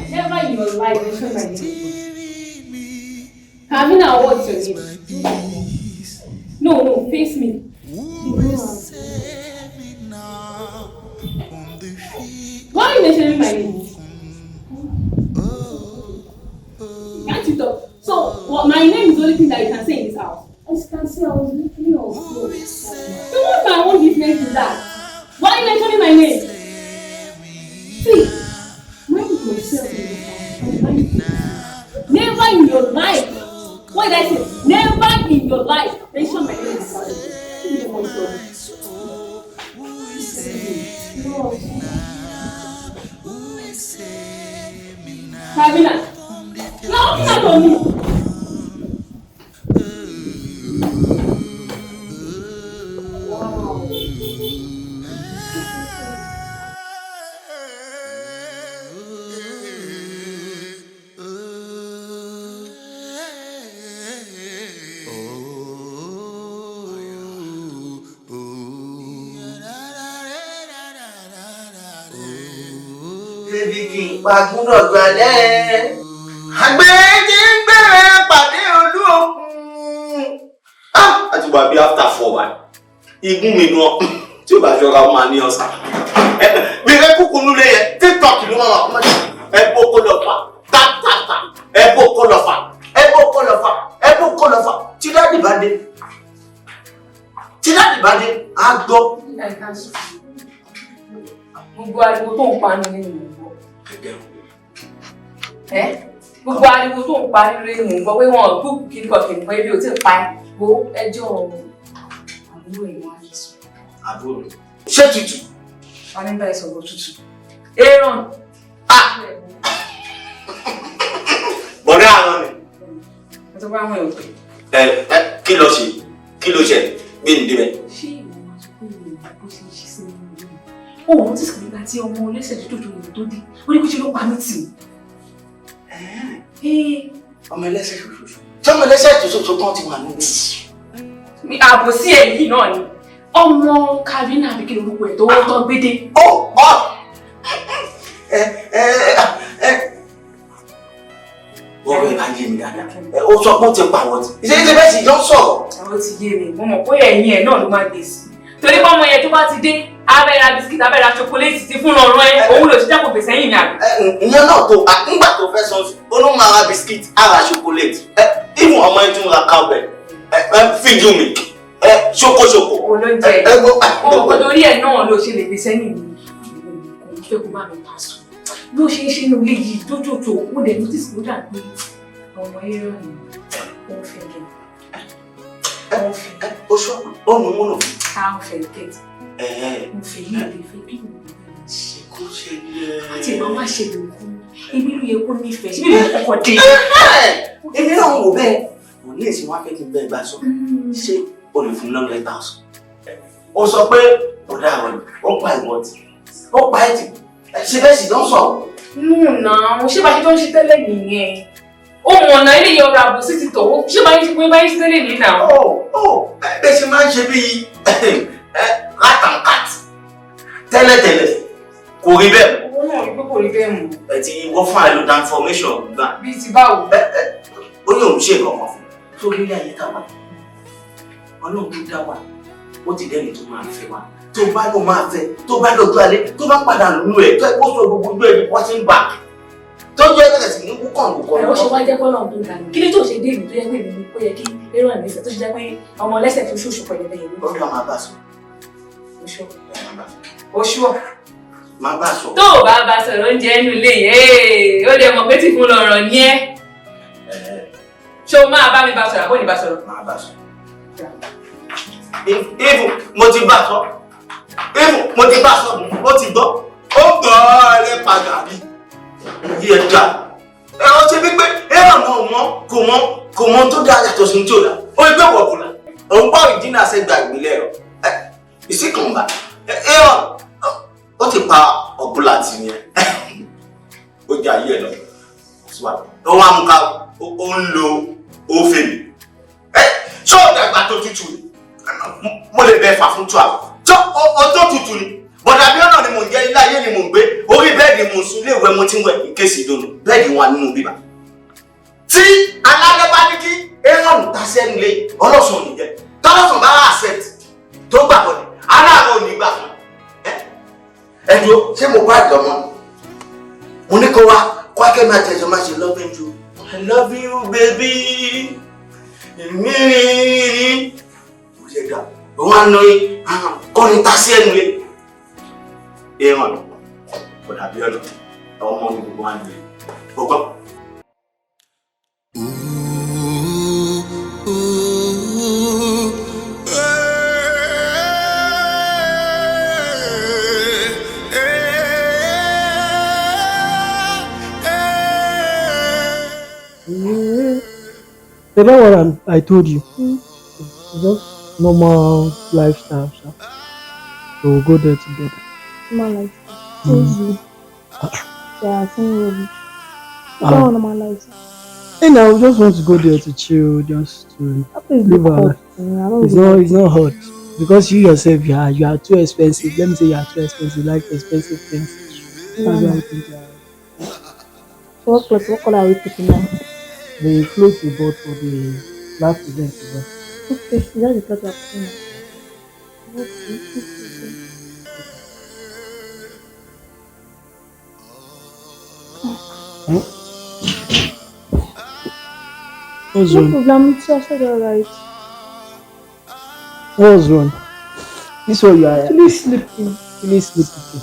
S8: Never in your life mention my name. Having a what's your name? No, face me. Why are you mentioning my name? Can't you talk? So, what, my name is the only thing that you can say in this house.
S9: As you can see, I was literally on floor.
S8: So what's my own business in that? Why are you mentioning my name? See, mind yourself in this house. Never in your life. What did I say? Never in your life mention my name in this house. Ravina, now open out on me.
S9: Wow.
S6: bébí kì í pa gúnlọ̀ gbalẹ̀. Àgbẹ̀ ti ń gbẹ̀rẹ̀ pàdé olú òkun. Àti wà bí after 4 wa. Igun mi gan tí o bá ṣọ́ra ó máa ní ọ̀sán. Bẹ̀rẹ̀ kúkú nílé yẹn TikTok ló máa wà fún ọ̀sán. Ẹ bó kó lọ fà tàtàtà. Ẹ bó kó lọ fà. Ẹ bó kó lọ fà. Ẹ bó kó lọ fà. Tí dáàdì bá dé. Tí dáàdì bá dé, á gbọ́.
S8: Gbogbo ariwo tó ń pa nínú ìlú. Gbogbo ariwo tó ń pa nínú ìlú gbọ́ pé wọ́n gbókù kíníkọ̀ kìnnìkan ebi ò tí ì pa gbó ẹjọ́ àbúrò ìwọ̀n àdìsú.
S6: Àbúrò. Ṣé tutù?
S8: Wọ́n ní bá ìsọ̀rọ̀ tutù. Aaron.
S6: Bọ̀dá àwọn ni.
S8: Ẹ tó bá wọn ò pè.
S6: Kí ló ṣe? Kí ló ṣe? Gbé ní débẹ̀.
S8: Ṣé ìwọ̀n máa tó kó ìwọ̀n bó ṣe ń ṣe sí nínú ìlú? Òun ti sọ̀rọ̀ nígbà tí ọmọ olóṣèlú tó jòyè tó dé. Ó ní kó ṣe ló pa mí tì.
S6: Ọmọ ẹlẹ́sẹ̀ ṣoṣoṣo. Tí ọmọ ẹlẹ́sẹ̀ ṣoṣoṣo kan ti wà níbí.
S8: Àbòsí èyí náà ni. Ọmọ Karina àbí kí lorúkọ ẹ̀ tó wọ́n tán gbédé.
S6: Wọ́n rẹ̀ bá yé mi dáadáa. Ó sọ pé ó ti pa àwọn tí. Ìṣe bẹ́ẹ̀ sì jọ ń sọ̀rọ̀.
S8: Àwọn ti yé mi, mo mọ̀ pé ẹ̀yìn ẹ̀ náà ló máa gbé sí. Torí pé ọmọ yẹn tó bá ti dé, abẹ́ra bisikíìtì, abẹ́ra chocolate ti fún ọ̀rọ̀ ẹ̀, òun ló ti jápò gbèsè ẹ̀yìn mi àbí.
S6: Ìyẹn náà tó, nígbà tó fẹ́ sọ, ó ló máa ra bisikíìtì, á ra chocolate. Ìmú ọmọ ẹ̀ tún ra cowbell, fíjú mi, ṣokoṣoko.
S8: Olóúnjẹ yìí, ọkọ̀ torí ẹ̀ náà ló ṣe lè gbèsè ẹ̀yìn mi. Kò ní fẹ́ kó bá mi pàṣọ. Bí ó ṣe ń ṣe inú ilé yìí, tójòjò, ó dẹ̀ notice kó dà pé ọmọ yẹn rán mi, ó ń fẹ́ gẹ̀.
S6: Ó ṣọ́ ọ̀nà múnà.
S8: Á ń fẹ́ gẹ̀. Mo fẹ́ yí ìlú ìfẹ́ bí mo ṣe kó ṣe yẹ. Láti ìgbà máa ṣe lè kú. Ibi ló yẹ kó nífẹ̀ẹ́. Ṣé bí mo kọ́kọ́ dé?
S6: Èmi náà wò bẹ́ẹ̀. Mo ní èsì wá fẹ́ kí n bẹ́ẹ̀ gbà sọ. Ṣé o lè fún lọ́nà lẹ́tà ọ̀sán? Ó sọ pé ọ̀dà àwọn ó pa ìwọ̀n tì. Ó pa ẹ̀tì. Ṣé bẹ́ẹ̀ sì ló ń sọ̀rọ̀?
S8: Náà, ṣé bá ṣe tó ń ṣe tẹ́lẹ̀ nìyẹn? Ó mọ̀ ọ̀nà ilé yọra àbò sí ti tọ̀. Ṣé bá ṣe pé báyìí ṣe tẹ́lẹ̀ nìyẹn náà?
S6: Bẹ́ẹ̀ ṣe máa ń ṣe bíi látàǹkàtì. Tẹ́lẹ̀tẹ́lẹ̀ kò rí bẹ́ẹ̀ mọ́.
S8: Owó náà rí pé kò rí bẹ́ẹ̀ mọ́.
S6: Ẹ ti wọ́n fún àìlú transformation gbà.
S8: Bíi ti báwo?
S6: Ó ní òun ṣe ìkọ̀kan fún. Sórí ilé ayé táwa. Ọlọ́run tó dá wa. Ó ti dẹ́ni tó máa fẹ́ wa. Tó bá lọ máa fẹ́, tó bá lọ́jọ́ alẹ́, tó bá padà nínú ẹ̀, tó ẹ̀ kó sọ gbogbo ojú ẹ̀ ní wọ́n ti ń bà. Tó jẹ́ bẹ̀rẹ̀ sí ní kúkàn kúkàn.
S8: Ẹ̀rọ ṣe wá jẹ́ kọ́lọ̀ tó ga ni. Kí ni tó ṣe dé ìlú tó yẹ pé ìlú ó yẹ kí eré ọ̀nà ìfẹ́ tó ṣe jẹ́ pé ọmọ ọlẹ́sẹ̀ tó ṣoṣù pẹ̀lú ẹ̀yẹ ló.
S6: Ó lọ máa bá sọ.
S8: Oṣù ọ̀.
S6: Máa bá sọ.
S8: Tó o bá bá sọ̀rọ̀ oúnjẹ inú ilé yìí, ó lè mọ̀ pé tí fún lọ́rọ̀ ní ẹ́. Ṣé o máa bá mi bá sọ̀rọ̀ àbó ní bá sọ̀rọ̀?
S6: Máa bá sọ. Even mo ti bá sọ. Even mo ti bá sọ. Ó ti gbọ́. Ó gbọ́ ẹ padà bí. Yí ẹ dá. Ẹ ọ ṣe wípé ẹ̀rọ náà kò mọ tó dáa yàtọ̀ sí ní tí ò dá. Ó gbé wọ̀kùnà. Òun gbọ́ ìdínà ṣẹ́gbà ìgbìlẹ̀ rẹ̀. Ìsìnkànbá. Ẹ̀rọ ó ti pa ọ̀bùlà tì yẹn. Ó jẹ́ ayé ẹ̀ lọ. Ó wá mú ká ó ń lo òfin mi. Ṣé ọ̀dà ìgbà tó tutù ni? Mo lè bẹ fà fún 12. Ṣé ọjọ́ tutù ni? Bọ̀dà bí ọ̀nà ni mò ń jẹ́ ilé ayé ni mò ń gbé. Orí bẹ́ẹ̀dì mò ń sùn ilé ìwé mo ti ń wẹ̀ ní kéèsì ìdónú. Bẹ́ẹ̀dì wọn nínú bíbá. Tí alálẹ́ bá ní kí Aaron ta sẹ́nu lé ọlọ́sùn òní jẹ́. Tọ́lọ́sùn bá accept tó gbà bọ̀dẹ̀. Aláàárọ̀ ò ní gbà fún. Ẹ̀dùn ṣé mo bá ìjọ mọ́? Mo ní kó wá kó akẹ́mi àtẹ̀jọ́ máa ṣe lọ́bẹ̀ jù. I love you baby. Ìmírí. Mo ṣe dà. Òun á ná yín. Kọ́ni ta sí ẹnu lé. Aaron kò dàbí ọ̀nà. Ọmọ mi gbogbo wa ń gbé. Gbogbo.
S1: You know what I told you? It's just normal lifestyle. So we'll go there together.
S9: Normal lifestyle. Easy. Yeah, I think really. You don't want normal lifestyle.
S1: Hey, now we just want to go there to chill, just to live our life. It's not hot because you yourself you are too expensive. Let me say you are too expensive. You like expensive things. That's why I think
S9: What color are we picking now?
S1: the clothes we bought for the last event we bought.
S9: Okay, that's the cloth we're picking now. Okay, okay.
S1: Eh? What's
S9: No
S1: wrong?
S9: problem, it's also alright.
S1: What's wrong? This one you are
S9: Actually sleeping.
S1: really sleepy.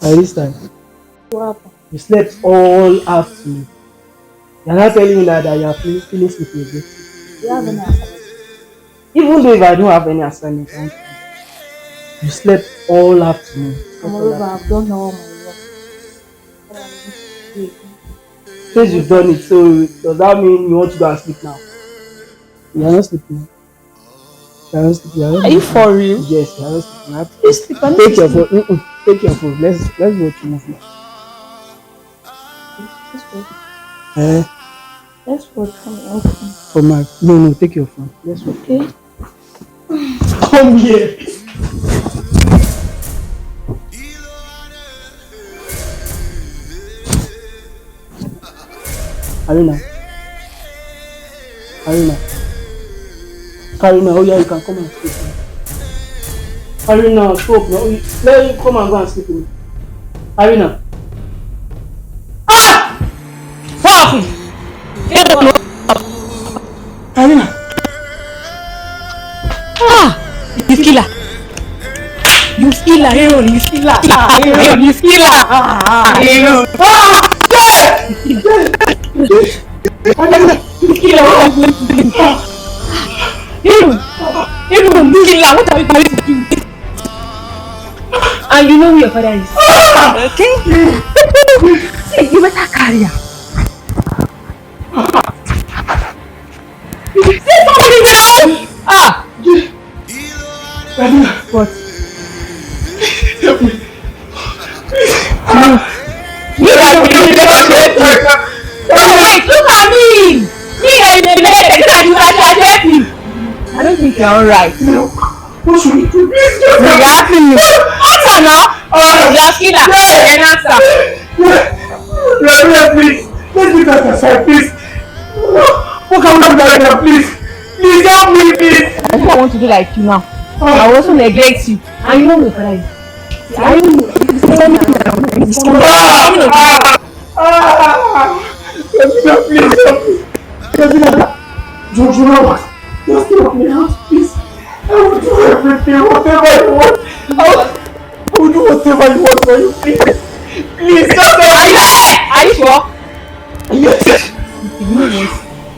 S1: By this time,
S9: What happened?
S1: you slept all afternoon. You're not telling me that you are feeling sleepy again.
S9: Do you have any assignment?
S1: Even though if I don't have any assignment, I won't sleep. You slept all afternoon.
S9: And moreover, I've done all my work. What am I going to do again?
S1: Since you've done it, so does that mean you want to go and sleep now? You are not sleeping. You are not sleeping.
S9: Are you for real?
S1: Yes, you are not sleeping.
S9: Please sleep. I need
S1: Take
S9: to
S1: your
S9: sleep.
S1: phone. Take your phone. Let's watch a movie.
S9: Let's watch.
S1: Eh?
S9: Let's watch from okay.
S1: For my no, take your phone. Let's watch.
S9: Okay.
S1: Come here. Arina. Karina, oh yeah, you can come and sleep. Arina, stop now. Let you come and go and sleep with me. Arina.
S8: Fuck!
S1: Arina.
S8: You killer! You killer! Hero! You killer! Hero! You killer! Hero! You killer! Hero! Hero! You killer! What are you going to do? And you know who your father is. Okay? See, you better carry her. Say something now! What? Look at me! I don't think you're alright.
S1: What should we do? Please just
S8: You're asking me. Answer now! You're asking her. Then answer.
S1: Please. Let's do that aside, please. What can we do that now, please? Please help me, please.
S8: I think I want to do like you now. I will also neglect you. And you know me, father. I don't know. Please help
S1: Please help me. Jojo, just help me out, please. I will do everything, whatever you want. I will do whatever you want for you, please. Please, just help me.
S8: Are you sure?
S1: Yes.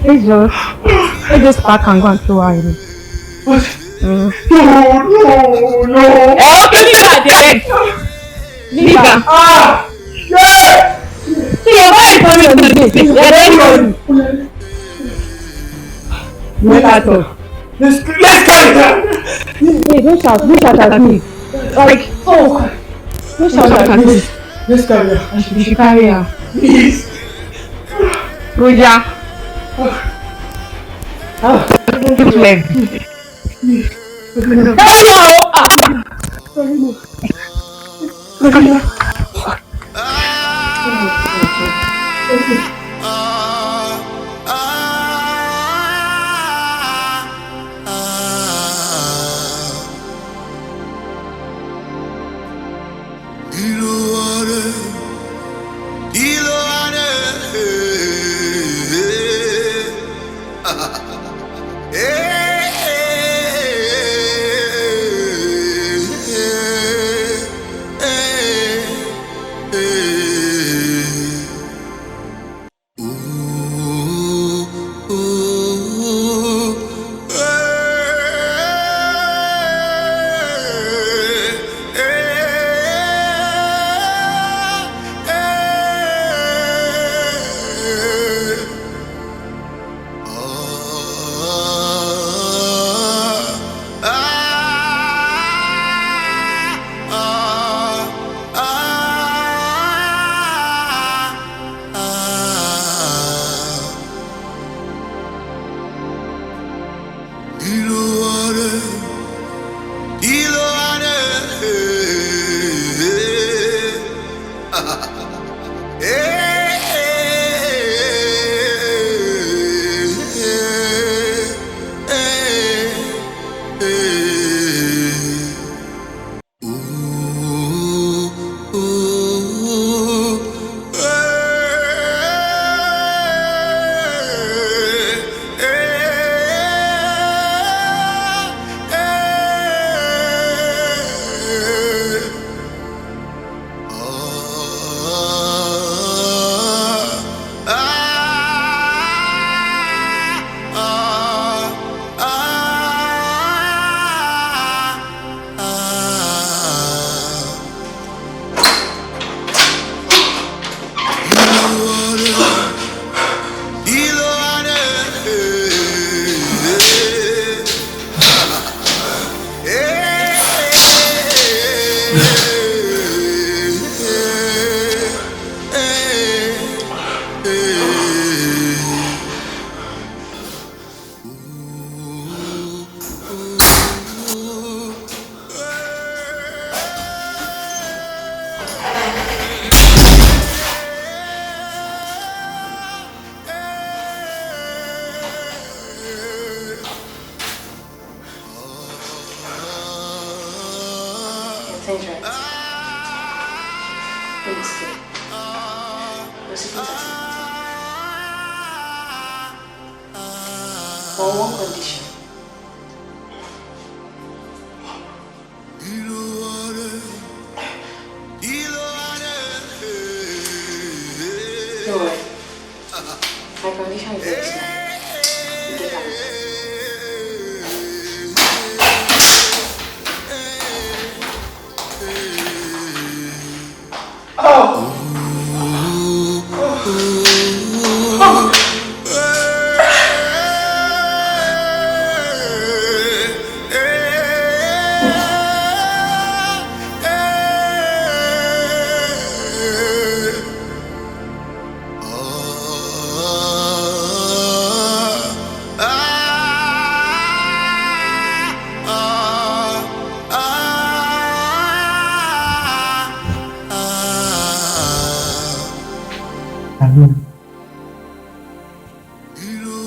S8: Let's just pack and go and throw her in.
S1: No.
S8: Okay, leave her there. Leave her.
S1: Yeah.
S8: See, you're very funny on this day. You're very funny. Let her talk.
S1: Let's carry her.
S8: Hey, don't shout at me. Like, oh, don't shout at me.
S1: Let's carry her.
S8: You should carry her.
S1: Please.
S8: Roja. Give leg. Carry her.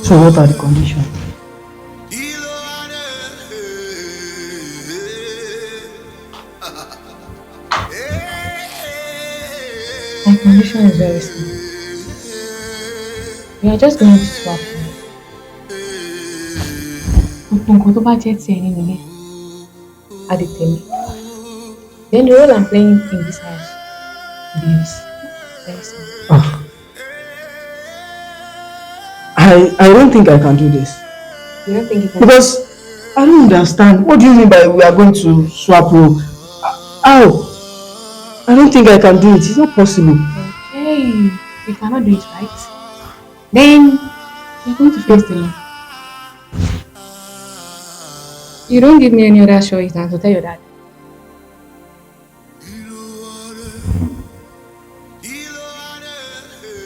S1: So what are the conditions?
S8: My condition is very simple. We are just going to swap. Nǹkan tó bá jẹ́ ti ẹni nílé, a lè tẹ̀lé. Then the role I'm playing in this house is very simple.
S1: I don't think I can do this.
S8: You don't think you can?
S1: Because I don't understand. What do you mean by we are going to swap role? How? I don't think I can do it. It's not possible.
S8: Okay, you cannot do it, right? Then you're going to face the law. You don't give me any other choice than to tell your dad.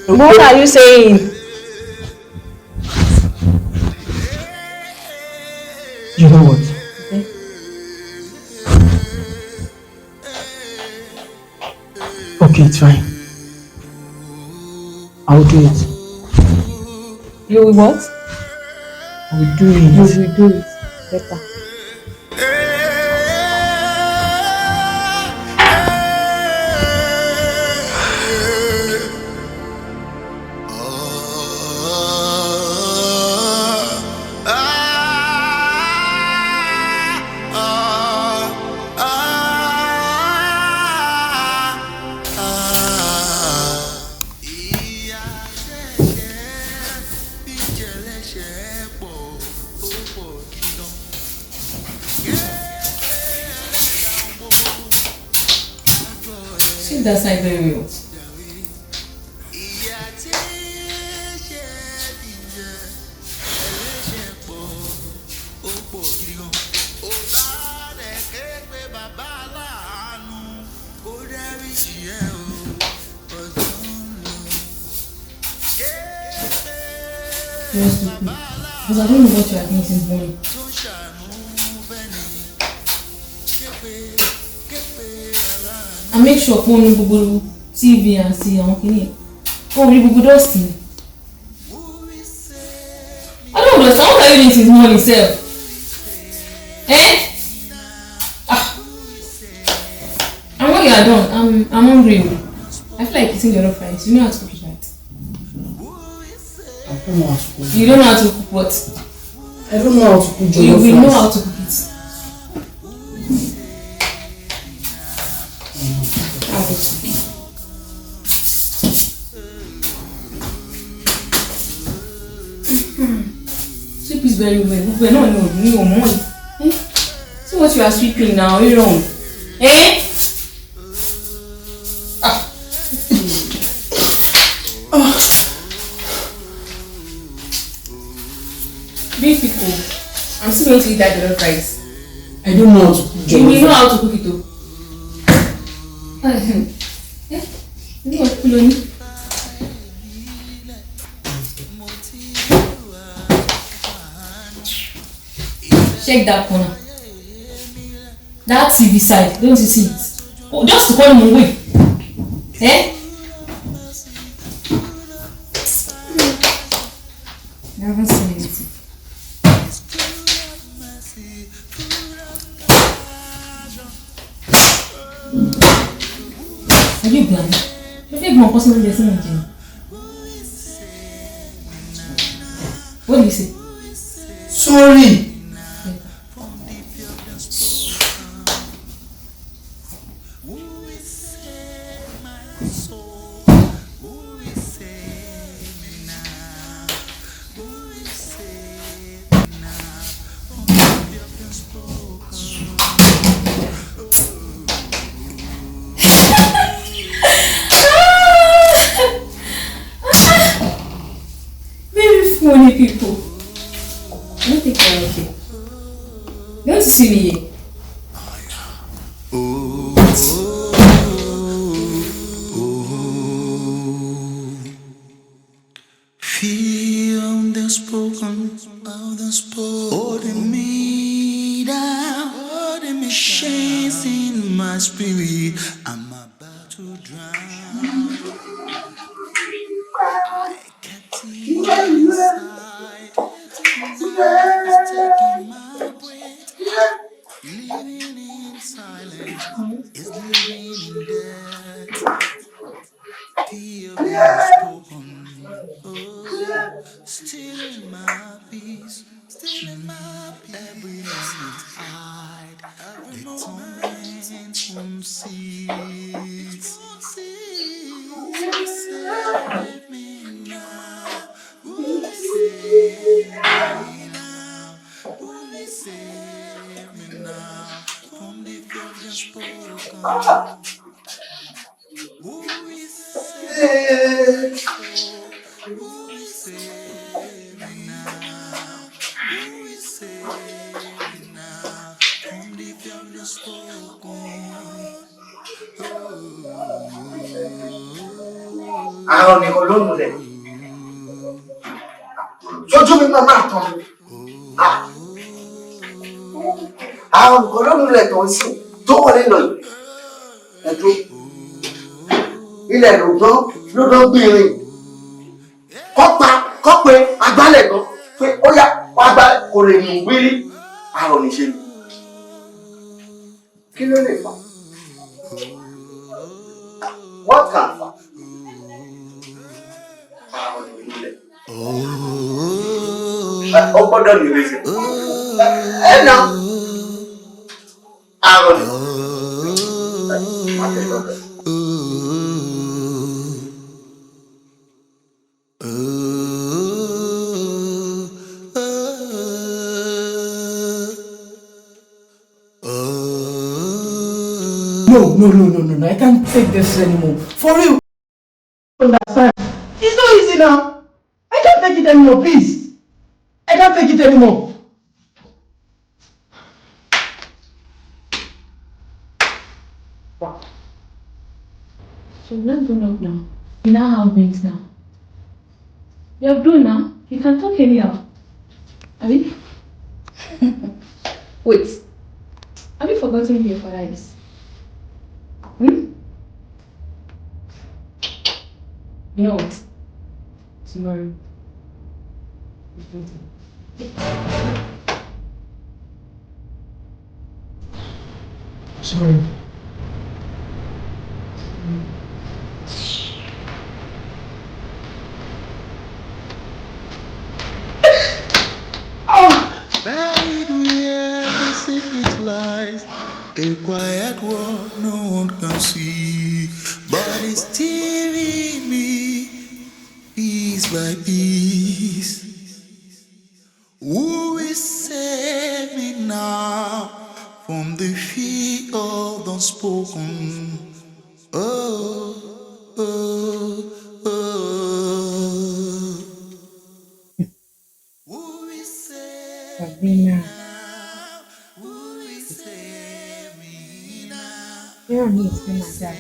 S8: What are you saying?
S1: You know what? Okay, it's fine. I'll do it.
S8: You will what?
S1: I will do it.
S8: You will do it. Better. See that side very well. Yes, because I don't know what you are doing since morning. I make sure phone Google TV and see okay. Oh, we Google dusting. I don't understand what are you doing since morning, self? Eh? And when you are done, I'm hungry. I feel like eating your fries. You know how to cook it, right?
S1: I don't know how to cook.
S8: You don't know how to cook what?
S1: I don't know how to cook.
S8: You will know how to cook it. Sweep is very well. We're not no money. Eh? See what you are sweeping now, you're wrong. Eh? Big people, I'm still going to eat that jollof rice.
S1: I don't know how to cook.
S8: You will know how to cook it though. Ní ọ̀pọ̀ lónìí. Check that corner. That TV side, don't you see it? Oh, just to call him away. Eh? I haven't seen anything. Are you blind? I think more personal lesson in Jane. What do you say?
S6: Sorry.
S8: Very funny people. I don't think they're okay. You want to see me here?
S2: Feel the spoken, holding me down, holding me chains in my spirit. I'm about to drown. I can't inside. It's taking my breath. Living in silence is living in death. Feel the spoken. Stealing my peace, stealing my peace. Every moment hide, every moment won't cease. Who will save me now? Who will save me now? Who will save me now? From the future spoken. Who will save me? Who will save me now? Who will save me now? From the future spoken.
S7: Àwọn nìkan ló nù lẹ̀. Sójú mi máa máa tán. Àwọn nìkan ló nù lẹ̀ tó ń sìn tó wọlé lọ yìí. Ẹ̀dùn ilẹ̀ ló dán gbìnrin. Kọ́ pé agbálẹ̀ gan pé ó yá agbálẹ̀ kò lè mú wírí. Àrùn níṣe ni. Kí ló lè fà? What can fà? Àrùn nílẹ̀. Ó gbọ́dọ̀ ní ìrètí. Ẹ nà. Àrùn nílẹ̀.
S4: No, I can't take this anymore. For real. Understand? It's not easy now. I can't take it anymore, please. I can't take it anymore.
S8: Wow. So let's go up now. You now have things now. You have grown now. You can talk anyhow. Abi? Wait. Have you forgotten who your father is? You know what? Tomorrow.
S4: Sorry.
S2: Buried where the secret lies, a quiet world no one can see, but it's stealing me piece by piece. Who will save me now from the fear of the unspoken? Oh, oh, oh. Who will save me now? Who will save me now?
S9: Where are you? It's been like that.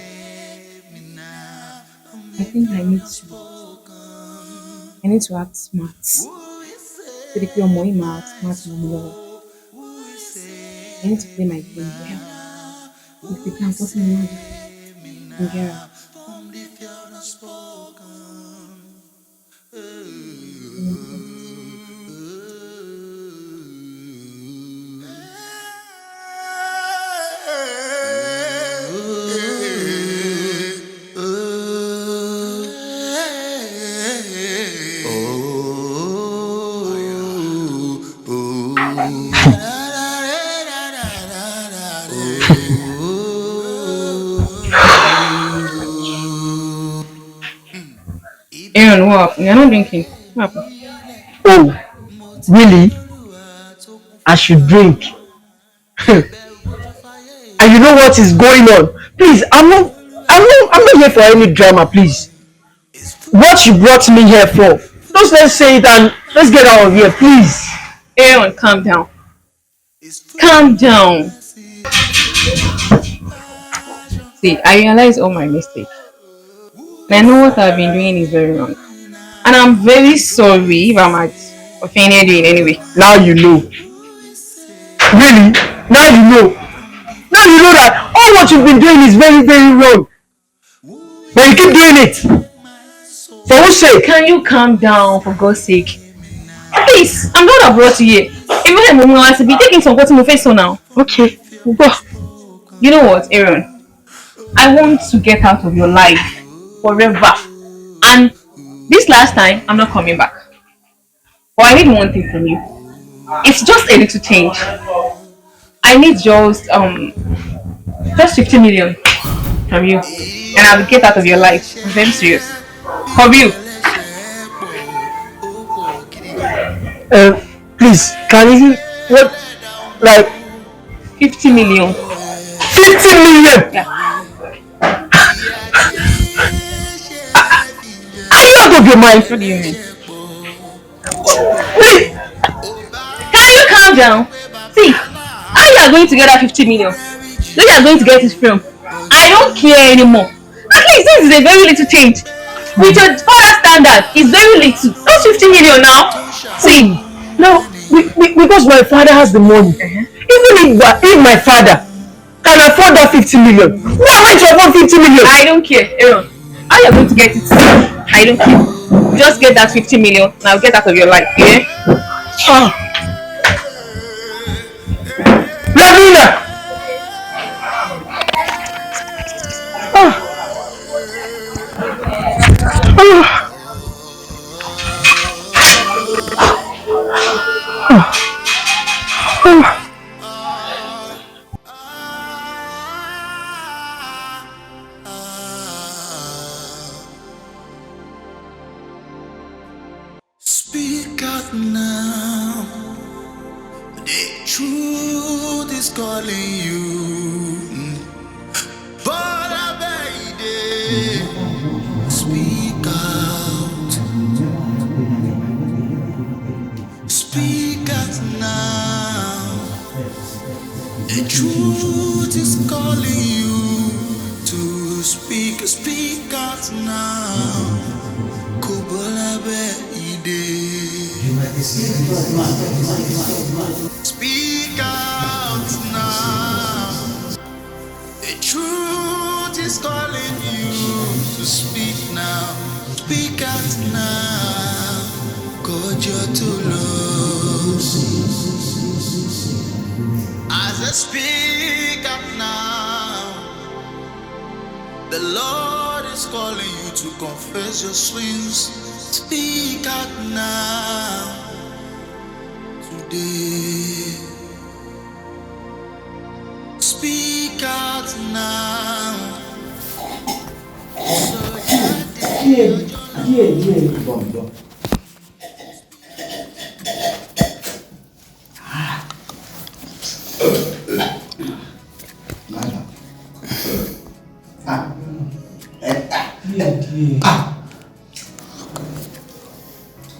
S8: I think I need to act smart. So the pure more act smart more. I need to play my game well. If you can put me on and get out. Aaron, what? You're not drinking. What happened?
S1: Oh, really? I should drink. And you know what is going on? Please, I'm not here for any drama, please. What you brought me here for? Just let's say it and let's get out of here, please.
S8: Aaron, calm down. Calm down. See, I realize all my mistakes. And I know what I've been doing is very wrong. And I'm very sorry if I might offended you in any way.
S1: Now you know. Really? Now you know. Now you know that all what you've been doing is very, very wrong. But you keep doing it. For whose sake?
S8: Can you calm down, for God's sake? Please, I'm not abroad here. Even if I'm going to be taking some water in my face so now.
S1: Okay. Go.
S8: You know what, Aaron? I want to get out of your life forever. And this last time, I'm not coming back. But I need one thing from you. It's just a little change. I need just 50 million from you. And I will get out of your life. I'm very serious. From you.
S1: Please, can you what? Like
S8: 50 million.
S1: 50 million?
S8: Yeah.
S1: Are you out of your mind?
S8: What do you mean?
S1: Wait.
S8: Can you calm down? See, how you are going to get that 50 million? Where you are going to get it from? I don't care anymore. At least this is a very little change. With your father's standard, it's very little. Not 50 million now. See,
S1: Now, because my father has the money, even if my father can afford that 50 million, why am I to afford 50 million?
S8: I don't care, Aaron. How you are going to get it? I don't care. Just get that 50 million and I'll get out of your life, yeah?
S1: Lavina!
S2: Speak out now. The truth is calling you. But I beg you, speak out. Speak out now. The truth is calling you to speak. Speak out now. Speak out now. The truth is calling you to speak now. Speak out now. God, you're too low. As I speak out now, the Lord is calling you to confess your sins. Speak out now, today. Speak out now.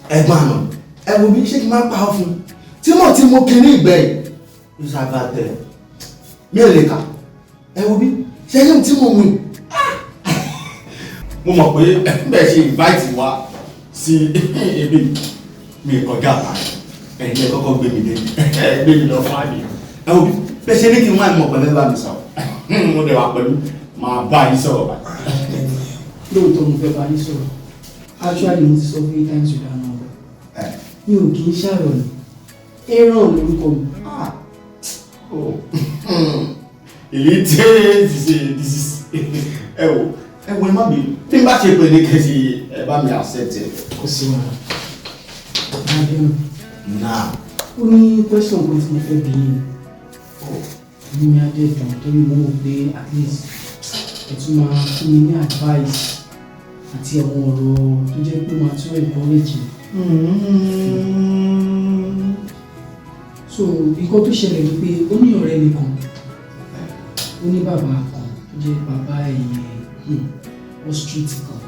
S6: Ẹ̀gbọ́n àná, ẹ wo bí ṣé kí n máa pa ọ fún tí mo kiri ìgbẹ́ yìí ló sábà tẹ̀ mi ò lè kà ẹ wo bí ṣé yóò tí mo mú mo mọ̀ pé bẹ́ẹ̀ ṣe invite wa sí ebi mi kọjá àpáyé ẹ̀yin ẹ̀ kọ́kọ́ gbé mi dé gbé mi lọ fún àmì ẹ̀ wò bẹ́ẹ̀ ṣe ní kí n wá ìmọ̀ pẹ̀lú bá mi sọ̀rọ̀ mo dẹ̀ wá pẹ̀lú máa bá yín sọ̀rọ̀ báyìí.
S4: lóòótọ́ mo fẹ́ bá yín sọ̀rọ̀ actually mo ti sọ fún yín times you don't know mi ò kì í ṣàrọ̀ ni Aaron lórúkọ mi.
S6: èyí tẹ́ ẹ wò ẹ má bí bí n bá ṣe pé ní kẹ́sì ẹ bá mi accept ẹ.
S4: kò sí wàhálà adéhùn
S6: náà
S4: ó ní question kan tí mo fẹ́ bí yín ní adéhùn torí mo wò pé at least ẹ tún máa fún mi ní advice àti àwọn ọ̀rọ̀ tó jẹ́ pé máa tún encourage mi. So nǹkan tó ṣẹlẹ̀ ni pé ó ní ọ̀rẹ́ mi kan ó ní bàbá kan tó jẹ́ bàbá ẹ̀yìn street kan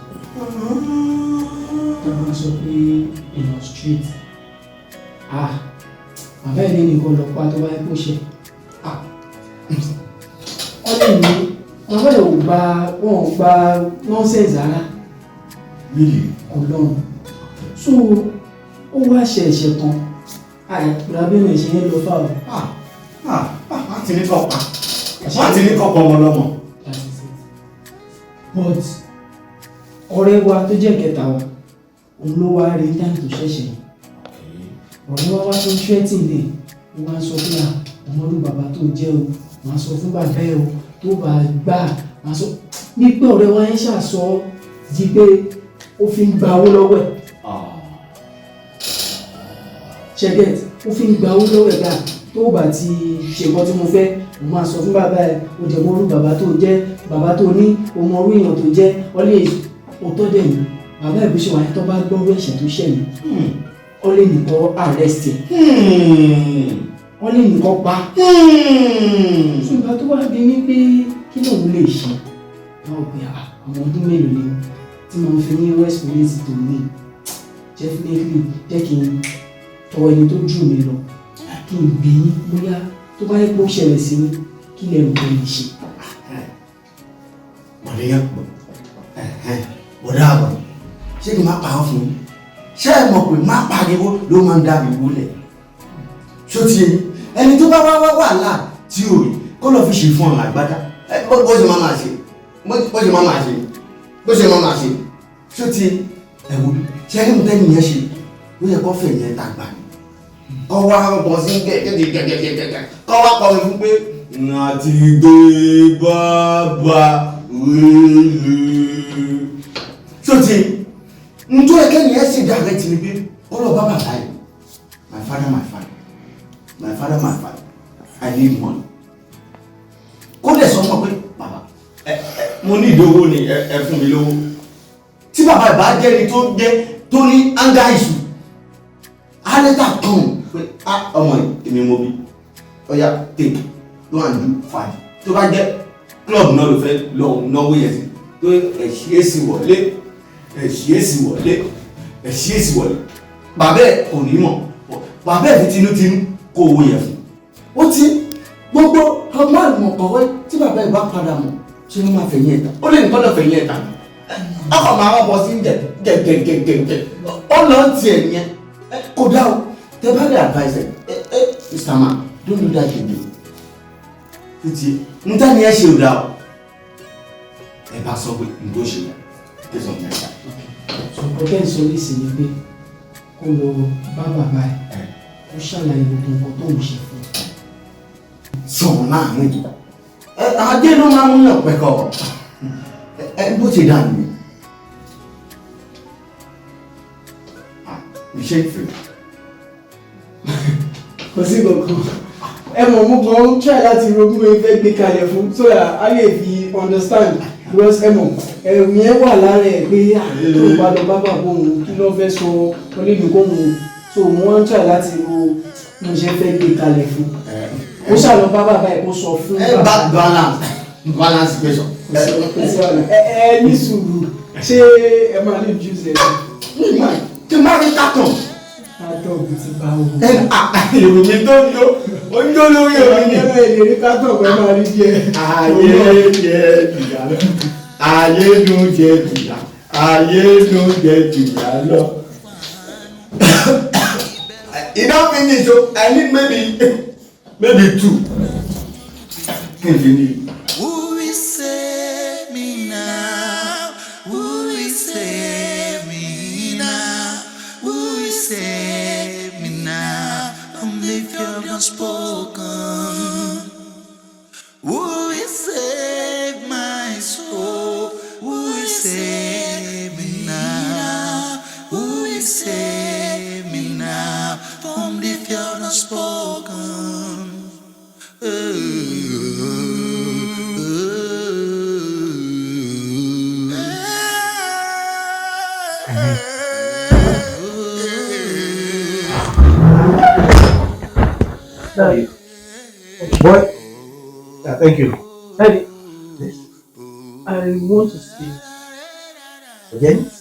S4: tó máa sọ pé èèyàn street bàbá ẹ̀ ní nìkan lọ pa tó bá yẹ kó ṣe wọ́n lè ní bàbá ẹ̀ wọn ò gba nonsense rárá ọlọ́run so ó wá ṣe ẹ̀ṣẹ̀ kan ìrabínú ìṣe yẹn lọ fà ó.
S6: wọ́n ti ní kọ́ pa wọ́n ti ní kọ́ pọ̀ ọmọ lọ́mọ.
S4: But ọ̀rẹ́ wa tó jẹ́ kẹta wa òun ló wá rí táìmù tó ṣẹ̀ṣẹ̀ yìí ọ̀rẹ́ wa wá tó ń ṣẹ́tì lè ó wá ń sọ pé ọmọlú bàbá tó jẹ́ o máa sọ fún bàbá ẹ o tó bá gbà máa sọ ní pé ọ̀rẹ́ wa yẹn ṣàṣọ di pé ó fi ń gba owó lọ́wọ́ ẹ̀ ṣẹ́gẹ̀t ó fi ń gba owó lọ́wọ́ ẹ̀ gbà tó bá ti ṣe nǹkan tí mo fẹ́ mo máa sọ fún bàbá ẹ o dẹ̀ mọ́rú bàbá tó jẹ́ bàbá tó ní o mọ orú èèyàn tó jẹ́ ọ lè òótọ́ dẹ̀ ní bàbá ẹ̀ bó ṣe wà ní tó bá gbọ́ orú ẹ̀ṣẹ̀ tó ṣẹ̀ ní ọ lè nìkan arrest ẹ̀ ọ lè nìkan pa ṣùgbọ́n tó wá bí mi pé kí lóun lè ṣe báwo pé àwọn ọdún mélòó ni tí mo fi ní west police tó ní definitely jẹ́ kí n tọ ẹni tó jù mí lọ kí n bí bóyá tó bá yẹ kó ṣẹlẹ̀ sí mi kí lè rò pé lè ṣe.
S6: bọ̀dé yẹn pọ̀ bọ̀dé àbọ̀ ṣé kí n má pa ọ́ fún un ṣé ẹ mọ̀ pé má pariwo ló máa ń dá mi wúlẹ̀ ṣó ti yẹ ẹni tó bá wá wàhálà tí ò rí kó lọ fi ṣe fún ọ̀nà àgbádá bó ṣe máa máa ṣe bó ṣe máa máa ṣe bó ṣe máa máa ṣe ṣó ti ẹ̀wò ṣé ẹni mo tẹ́ni yẹn ṣe ó yẹ kó fẹ̀ yẹn tàgbà kọ́ wá bọ̀ sí gẹ́gẹ́gẹ́gẹ́gẹ́ kọ́ wá kọ́ mi fún pé àti gbé bàbá wéèlè ṣó ti njó ẹ̀kẹ́ ni ẹ̀ sì dàgbẹ́ tì ní pé ó lọ bá bàbá yìí my father I need money kó dẹ̀ sọ fún ọ pé bàbá mo ní ìdówó ni ẹ fún mi lówó tí bàbá ìbá jẹ́ ni tó ní anger issue á lẹ́tà kan pé ọmọ èmi mo bí ọya take go and do fine tó bá jẹ́ club náà ló fẹ́ lọ náwó yẹn sí tó ẹ̀ṣí èsì wọlé bàbá ẹ̀ kò ní mọ̀ bàbá ẹ̀ fi tinútinú kó owó yẹn fún ó ti gbogbo ọmọ àlùmọ̀kọ̀wé tí bàbá ẹ̀ bá padà mọ̀ ṣé wọ́n máa fẹ̀yìn ẹ̀ta ó lè nìkan lọ fẹ̀yìn ẹ̀ta ọkọ̀ máa wọ́n bọ̀ sí gẹ̀gẹ̀gẹ̀gẹ̀ ó lọ ti ẹ̀ yẹn kò dá o tẹ bá lè advice ẹ Mr. Man don't do that again títí n tẹ́ ni ẹ ṣe ò dá o ẹ bá sọ pé n tó ṣe tẹ̀sán mẹ́ta.
S4: ṣùgbọ́n bẹ́ẹ̀ sọ lè sì ni pé kó lọ bá bàbá ẹ̀ ó ṣàlàyé gbogbo nǹkan tó ń ṣe fún un.
S6: sọ̀rọ̀ náà ní adé ló máa ń múyàn pẹ́kọ̀ bó ti dà nìyẹn. iṣẹ́ ìfẹ́.
S4: kò sí kankan ẹ mọ̀ mo kàn ń try láti ronú ẹgbẹ́ gbé kalẹ̀ fún so that a lè fi understand because ẹ mọ̀ ẹ̀rù yẹn wà lára ẹ̀ pé tó bá lọ bá bàbá òun kí ló fẹ́ sọ onílù kóhun so mo wá ń try láti ro mo ṣe fẹ́ gbé kalẹ̀ fún ó ṣàlọ́ bá bàbá ẹ̀ kó sọ fún bàbá
S6: balance question.
S4: ẹ ní sùúrù ṣé ẹ máa lè juice ẹ̀
S6: tí máa rí kàtọ̀.
S4: kàtọ̀ bí ti bá wò.
S6: èrò mi tó ń jó ó ń jó lórí omi ni.
S4: ẹ lè rí kàtọ̀ pé máa rí díẹ̀.
S6: ayé jẹ ìyá ayé dùn jẹ ìyá Ayé ló jẹ jìyà lọ. Enough finish, so I need maybe 2. Continue.
S2: Who will save me now? Who will save me now? Who will save me now from the fear of unspoken? Who will save my soul? Who will save me now? Who will save me now from the fear of unspoken?
S6: Daddy. Boy. Yeah, thank you.
S4: Daddy,
S6: Yes.
S4: I want to see you.
S6: Urgent?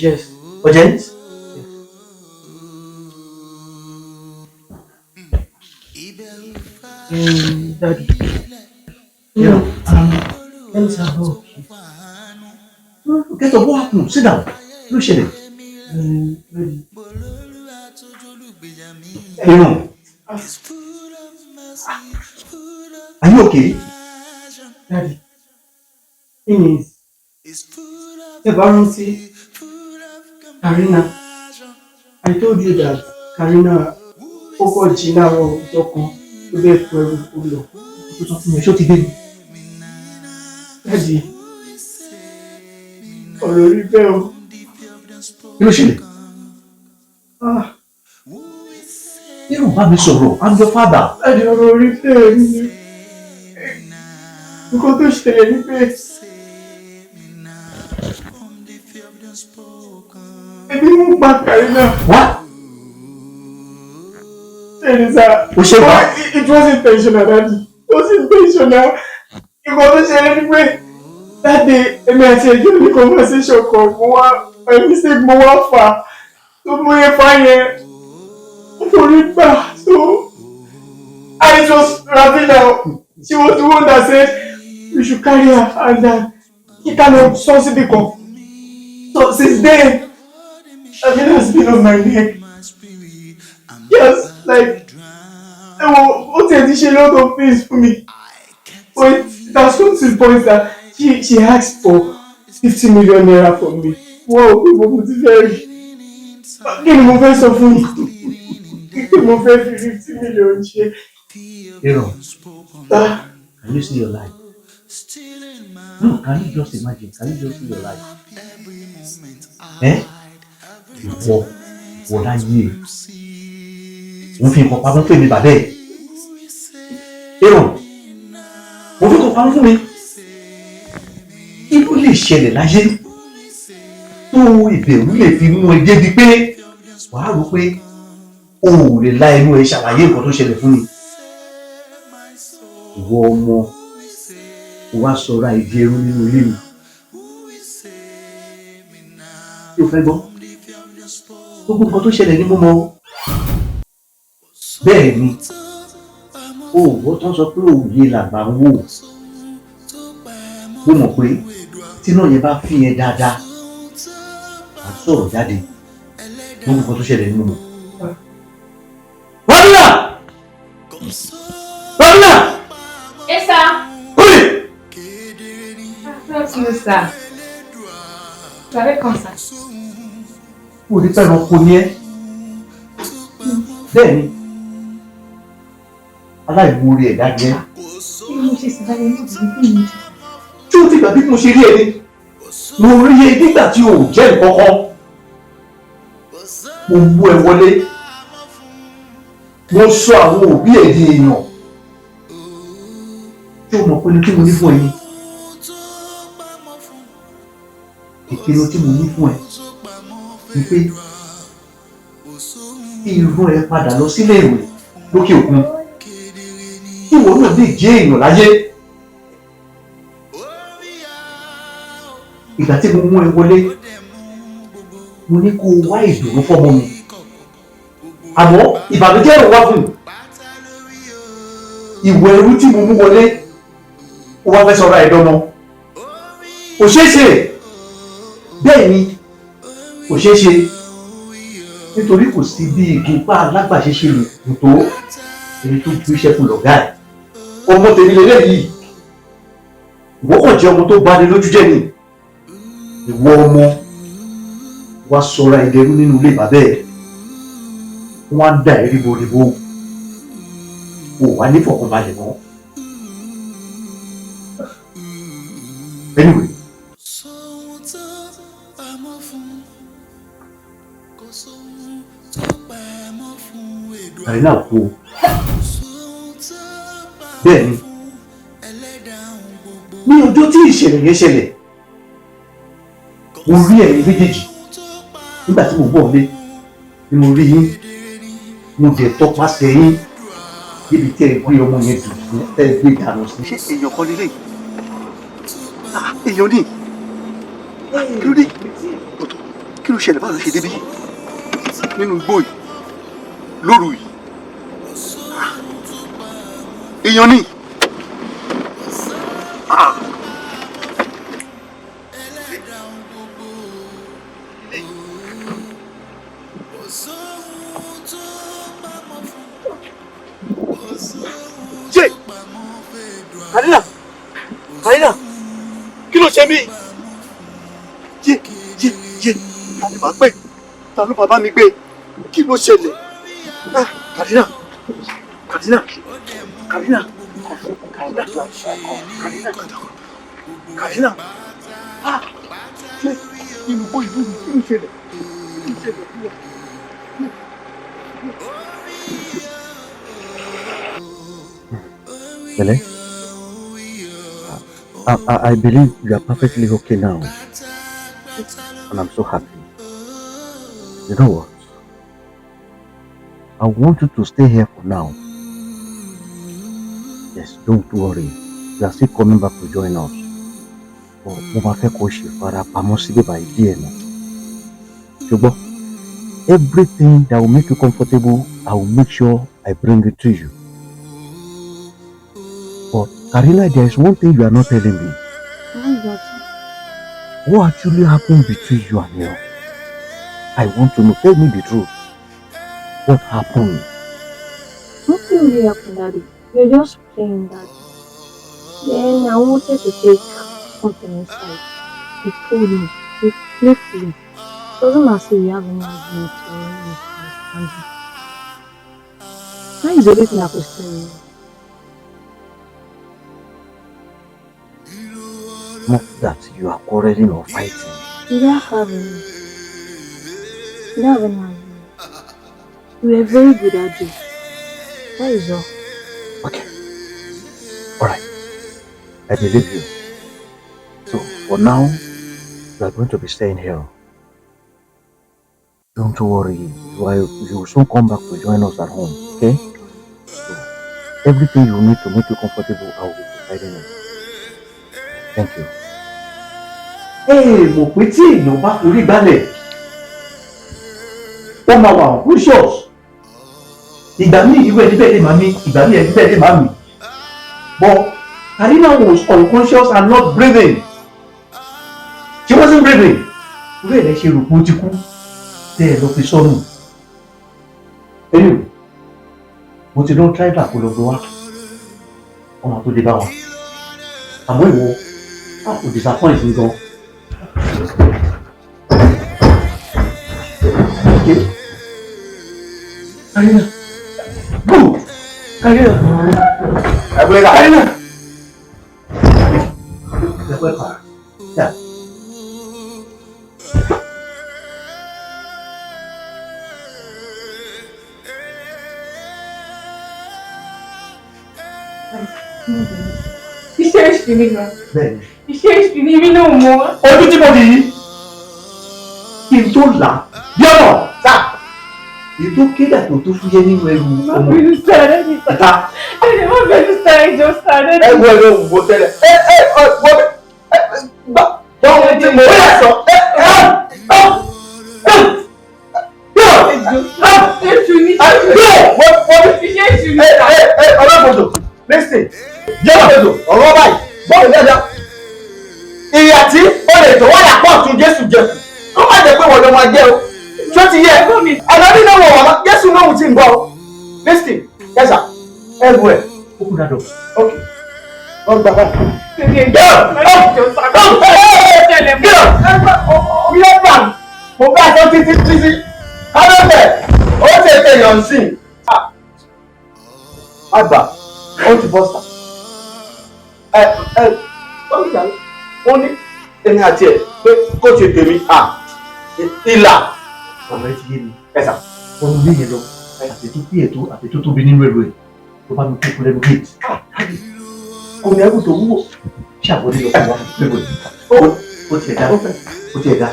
S4: Yes.
S6: Urgent?
S4: Daddy.
S6: Yeah.
S4: Things are okay.
S6: Get up, what happened? Sit down. No shit.
S4: Daddy.
S6: You know. Are you okay?
S4: Daddy. Thing is, Evaronsi, Karina, I told you that Karina Oko Jinaro Joko to be for Ulo. Daddy, ọ̀rọ̀ rí bẹ́ẹ̀ o.
S6: Kí ló ṣẹlẹ̀? Irú bá mi sọ̀rọ̀, I'm your father.
S4: Daddy, ọ̀rọ̀ rí bẹ́ẹ̀ ni. Nǹkan tó ṣẹlẹ̀ ní pé ebi mú pa Karina.
S6: What?
S4: O
S6: ṣe wá.
S4: It wasn't intentional, Daddy. It wasn't intentional. Nǹkan tó ṣẹlẹ̀ ní pé that day èmi àti ẹjọ́ ní conversation kan mo wá by mistake mo wá fà tó mú yẹn fà yẹn forí gbà so and it was Ravina. She was the one that said we should carry her and he kind of saw because so since then Ravina has been on my neck. Yes, like what did she lot of things for me, but that's come to the point that she asked for 50 million naira from me. Wow, people put it very. Kí ni mo fẹ́ sọ fún yín? Kí mo fẹ́ fi 50 million ṣe?
S6: Aaron, can you see your life? No, can you just imagine? Can you just see your life? Ìwọ láyé wọ́n fi nǹkan pamọ́ fún mi bàbá ẹ̀. Aaron, wọ́n fi nǹkan pamọ́ fún mi. Kí ló lè ṣẹlẹ̀ láyé tó ìbẹ̀rù lè fi mú ẹ débi pé wàá rò pé o ò lè la ẹnu ẹ ṣàlàyé nǹkan tó ṣẹlẹ̀ fún mi. Ìwọ ọmọ o wá sọra ìdí ẹrú nínú ilé mi. Tí o fẹ́ gbọ́ gbogbo nǹkan tó ṣẹlẹ̀ ní mo mọ̀ bẹ́ẹ̀ ni o ò tán sọ pé òye làgbà ń wò. Mo mọ̀ pé tí náà yẹn bá fi yẹn dáadáa à ń sọ̀rọ̀ jáde gbogbo nǹkan tó ṣẹlẹ̀ ní mo mọ̀. Rọ́bìnà! Rọ́bìnà!
S8: Ẹsan!
S6: Kúrì!
S8: That's you, sir. You are welcome, sir.
S6: Kò ní fẹ́ràn kò ní ẹ́. Bẹ́ẹ̀ ni aláìmoore ẹ̀dá ni ẹ́.
S8: Kí ni mo ṣe sí dáadé ní ìdílé kí ni?
S6: Tí o ti gbà bí mo ṣe rí ẹni mo rí ẹ nígbà tí o ò jẹ́ nǹkan kan. Mo mú ẹ wọlé mo sọ àwọn òbí ẹ̀ di èèyàn. Tí o mọ̀ pé ní kí mo ní fún ẹ ni ìpinnu tí mo ní fún ẹ ni pé kí irun ẹ padà lọ sílé ìwé lókè òkun kí ìwọ náà lè jẹ́ èèyàn láyé. Ìgbà tí mo mú ẹ wọlé mo ní kó o wá ìdùnnú fọ́mọ mi àmọ́ ìbànújẹ́ rẹ̀ wá fún ìwọ ẹrú tí mo mú wọlé ó wá fẹ́ sọ̀rọ̀ ẹ̀dọ́mọ kò ṣeé ṣe
S5: bẹ́ẹ̀ ni kò ṣeé ṣe nítorí kò sí bí ìgúnpá alágbàṣe ṣe lè kù tó ẹni tó ju iṣẹ́ fún lọ̀gá ẹ̀. ọmọ tèmi lélẹ́yìí ìwọ kàn jẹ́ ọmọ tó bani lójú jẹ́ ni ìwọ ọmọ wa sọra ẹ̀dẹ̀rú nínú ilé bàbá ẹ̀ wọ́n á dà ẹ́ ríboríbo kò wá ní fọkànbalẹ̀ mọ́. anyway. Àrínà kú bẹ́ẹ̀ ni ní ọjọ́ tí ìṣẹ̀lẹ̀ yẹn ṣẹlẹ̀ mo rí ẹ̀yin méjèèjì nígbà tí mo bọ̀ lé ni mo rí yín mo dẹ̀ tọpasẹ̀ yín níbi tí ẹ gbé ọmọ yẹn dùn fún ẹ gbé ìdáná sí. ṣé èèyàn kan lélẹ̀ èèyàn ní kí ló dé kí ló ṣẹlẹ̀ báwo ló ṣe débi nínú igbó yìí lóru yìí èèyàn ní. jẹ́ Àrínà kí ló ṣe mí jẹ́ ta ni màá pè ta ló bàbá mi gbé kí ló ṣẹlẹ̀ Àrínà ṣé inú bó ìlú mi kí ló ṣẹlẹ̀ Bele, I believe you are perfectly okay now, and I'm so happy. You know what? I want you to stay here for now. Yes, don't worry. You are still coming back to join us. But mo máa fẹ́ kó ṣe farapamọ́ síbí báyìí díẹ̀ náà. Ṣùgbọ́n, everything that will make you comfortable, I will make sure I bring it to you. But Karina, there is one thing you are not telling me. What actually happened between you and Neil? I want to know. Tell me the truth. What happened?
S9: Nothing really happened, Daddy. You're just playing that. Then I wanted to take something inside. He told me, he playfully. It wasn't as if we have any argument or any misunderstanding. That is the only thing I could tell you.
S5: Not that you are quarreling or fighting.
S9: We don't have any. We don't have any argument. We were very good at it. That is all.
S5: Okay. Alright. I believe you. So, for now, you are going to be staying here. Don't worry. You will soon come back to join us at home, okay? So, everything you need to make you comfortable, I will be providing it. Thank you. Mo pé tí èèyàn bá forí gbálẹ̀, ó máa wà unconscious. Ìgbà míì irú ẹni bẹ́ẹ̀ lè máa mí, ìgbà míì ẹni bẹ́ẹ̀ lè máa mí. But Karina was unconscious and not breathing. She wasn't breathing. Orí ẹ̀ lẹ́ ṣe rò pé ó ti kú, tẹ́ ẹ lọ fi sọ́nù. Anyway, mo ti lọ driver kó lọ gbé wá. Ọmọ tó dé bá wa. Àmọ́ ìwọ, kò disappoint mi gan. Okay. Karina. Good. Karina. Karina. Yeah.
S8: Iṣẹ́ ìṣìní gan.
S5: Bẹ́ẹ̀ni.
S8: Iṣẹ́ ìṣìní mi náà mọ́.
S5: Ojú tí mo dì í. Kí n tó là bí ọ̀nà sá. Èyí tó kéde àtò tó fúyẹ́ nínú ẹrù ọmọ.
S8: Má bínú sáré ní ìta. Ẹ̀jẹ̀ má bínú sáré jọ sáré ní.
S7: Ẹ wo ẹ̀rọ òwò tẹ́lẹ̀. Gbà bọ́ọ̀ tí mo rí ẹ̀sọ́.
S8: Èṣù ní iṣẹ́ èṣù ní ìta.
S7: Ọlọ́gbọ̀dọ̀ lẹ́sìn yẹ́wọ̀dọ̀ ọ̀rọ̀ báyìí bọ́ọ̀lù dáadáa. Ìyá tí ó lè tó wáyà pọ̀ tún Jésù jẹ ó má jẹ́ pé wọ́n ló máa jẹ́ o tí ó ti yẹ ẹ̀rọ nínú wọ̀ wọ́n Jésù náà ti ń bọ̀ o listen yẹ́sà ẹ̀rù ẹ̀ ó kú dáadọ́ ok wọ́n gbà báyìí. Mo bá tó títí alọ́bẹ̀ ó tètè yàn sí àgbà ó ti bọ́ sà wọ́n ní ẹni àti ẹ̀ pé kó ṣe tèmi ìlà
S5: ọ̀rọ̀ ẹ ti yé mi ẹ̀sà ọ̀run lé yẹn lọ àtẹ̀tún pí ètò àtẹ̀tún tóbi nínú ẹ̀rọ ẹ̀ tó bá mi kókó lẹ́nu gate kò ní ẹrù tó wúwo ṣàbọ̀dé lọ fún wa lẹ́nu ẹ̀ ó tiẹ̀ dá ó tiẹ̀ dá.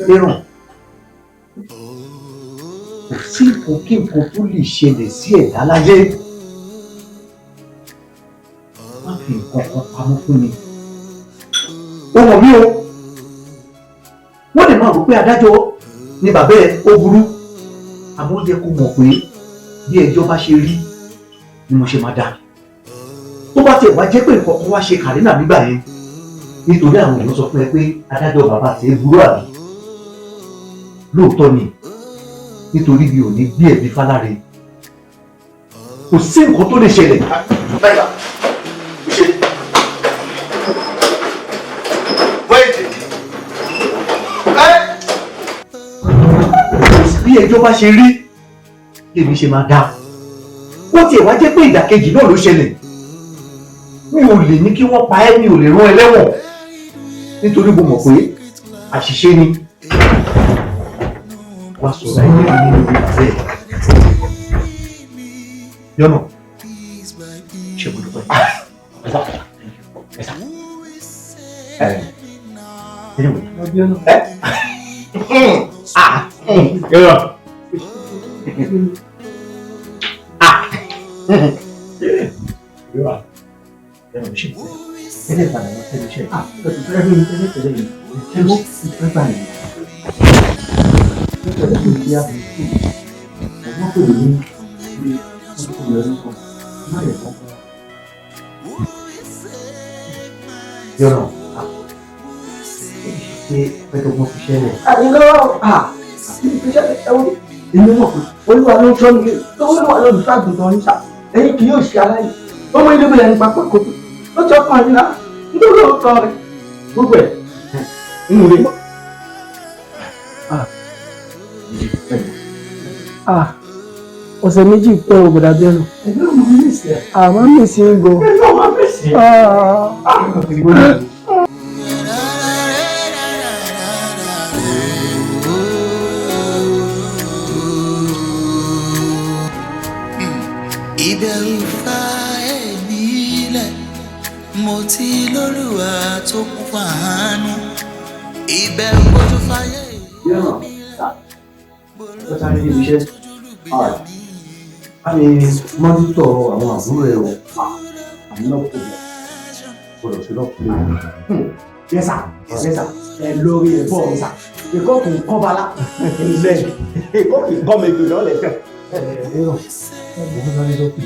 S5: Lérò kò sí nǹkan tó lè ṣẹlẹ̀ sí ẹ̀dá láyé má fi nǹkan kan pamọ́ fún mi. Ó mọ̀ mí o wọ́n lè máa rò pé adájọ́ ni bàbá ẹ̀ ó burú àmọ́ ó yẹ kó mọ̀ pé bí ẹjọ́ bá ṣe rí ni mo ṣe máa dá tó bá tiẹ̀ wá jẹ́ pé nǹkan kan wá ṣe Kàrínà nígbà yẹn nítorí àwọn èèyàn sọ fún ẹ pé adájọ́ bàbá àti ẹ burú àbí lóòótọ́ ni nítorí bí ò ní gbé ẹ̀mí fáláre kò sí nǹkan tó lè ṣẹlẹ̀. Bí ẹjọ́ bá ṣe rí èmi ṣe máa dá ó tiẹ̀ wá jẹ́ pé ìdàkejì náà ló ṣẹlẹ̀ mi ò lè ní kí wọ́n pa ẹ́ mi ò lè rán ẹ lẹ́wọ̀n nítorí mo mọ̀ pé àṣìṣe ni wá sọ̀rọ̀ ẹ̀ nínú ìlú ìbàdàn yọ̀nà ṣe mo dúpẹ́ yọ̀nà ṣe pẹ̀lú ọmọ fi ṣẹlẹ̀.
S10: Èmi mọ̀ pé Olúwa ló ń sọ nílé tó Olúwa ló ń sọ àgùntàn níta ẹ̀yin kì yóò ṣe aláìní ọmọ ilé ìbílẹ̀ nípa pẹ̀kọ́ tó ti ọkàn yín náà nítorí òótọ́ rẹ̀ gbogbo ẹ̀ nínú ilé.
S1: Ọ̀sẹ̀ méjì pẹ́ o bọ̀dá bẹ́ẹ̀ lọ.
S10: Ẹgbẹ́ ọmọ mi ní ìsẹ̀.
S1: Àmọ́ mi sì ń gbọ́.
S10: Ẹgbẹ́ ọmọ mi sì.
S2: Ìbẹ̀rù fa ẹ̀mí lẹ̀ mo ti lólùwà tó kún fún àánú ìbẹ̀rù ojú fáyé
S5: yọ̀nà ó sáré níbi iṣẹ́ a lè mọ́nítọ̀ àwọn àbúrò ẹ̀ o àmì náà kò bẹ̀ gbọ́dọ̀ sí lọ́pọ̀
S10: Yẹ́sà ẹ lórí ẹ̀ bọ̀ ọ̀sà ìkọ́ kì í kọ́ bala ilẹ̀ ìkọ́ kì í kọ́ mẹ́gbẹ̀ náà lẹ́sẹ̀.
S5: ẹ̀rọ ẹ̀gbọ́n sáré lọ́pọ̀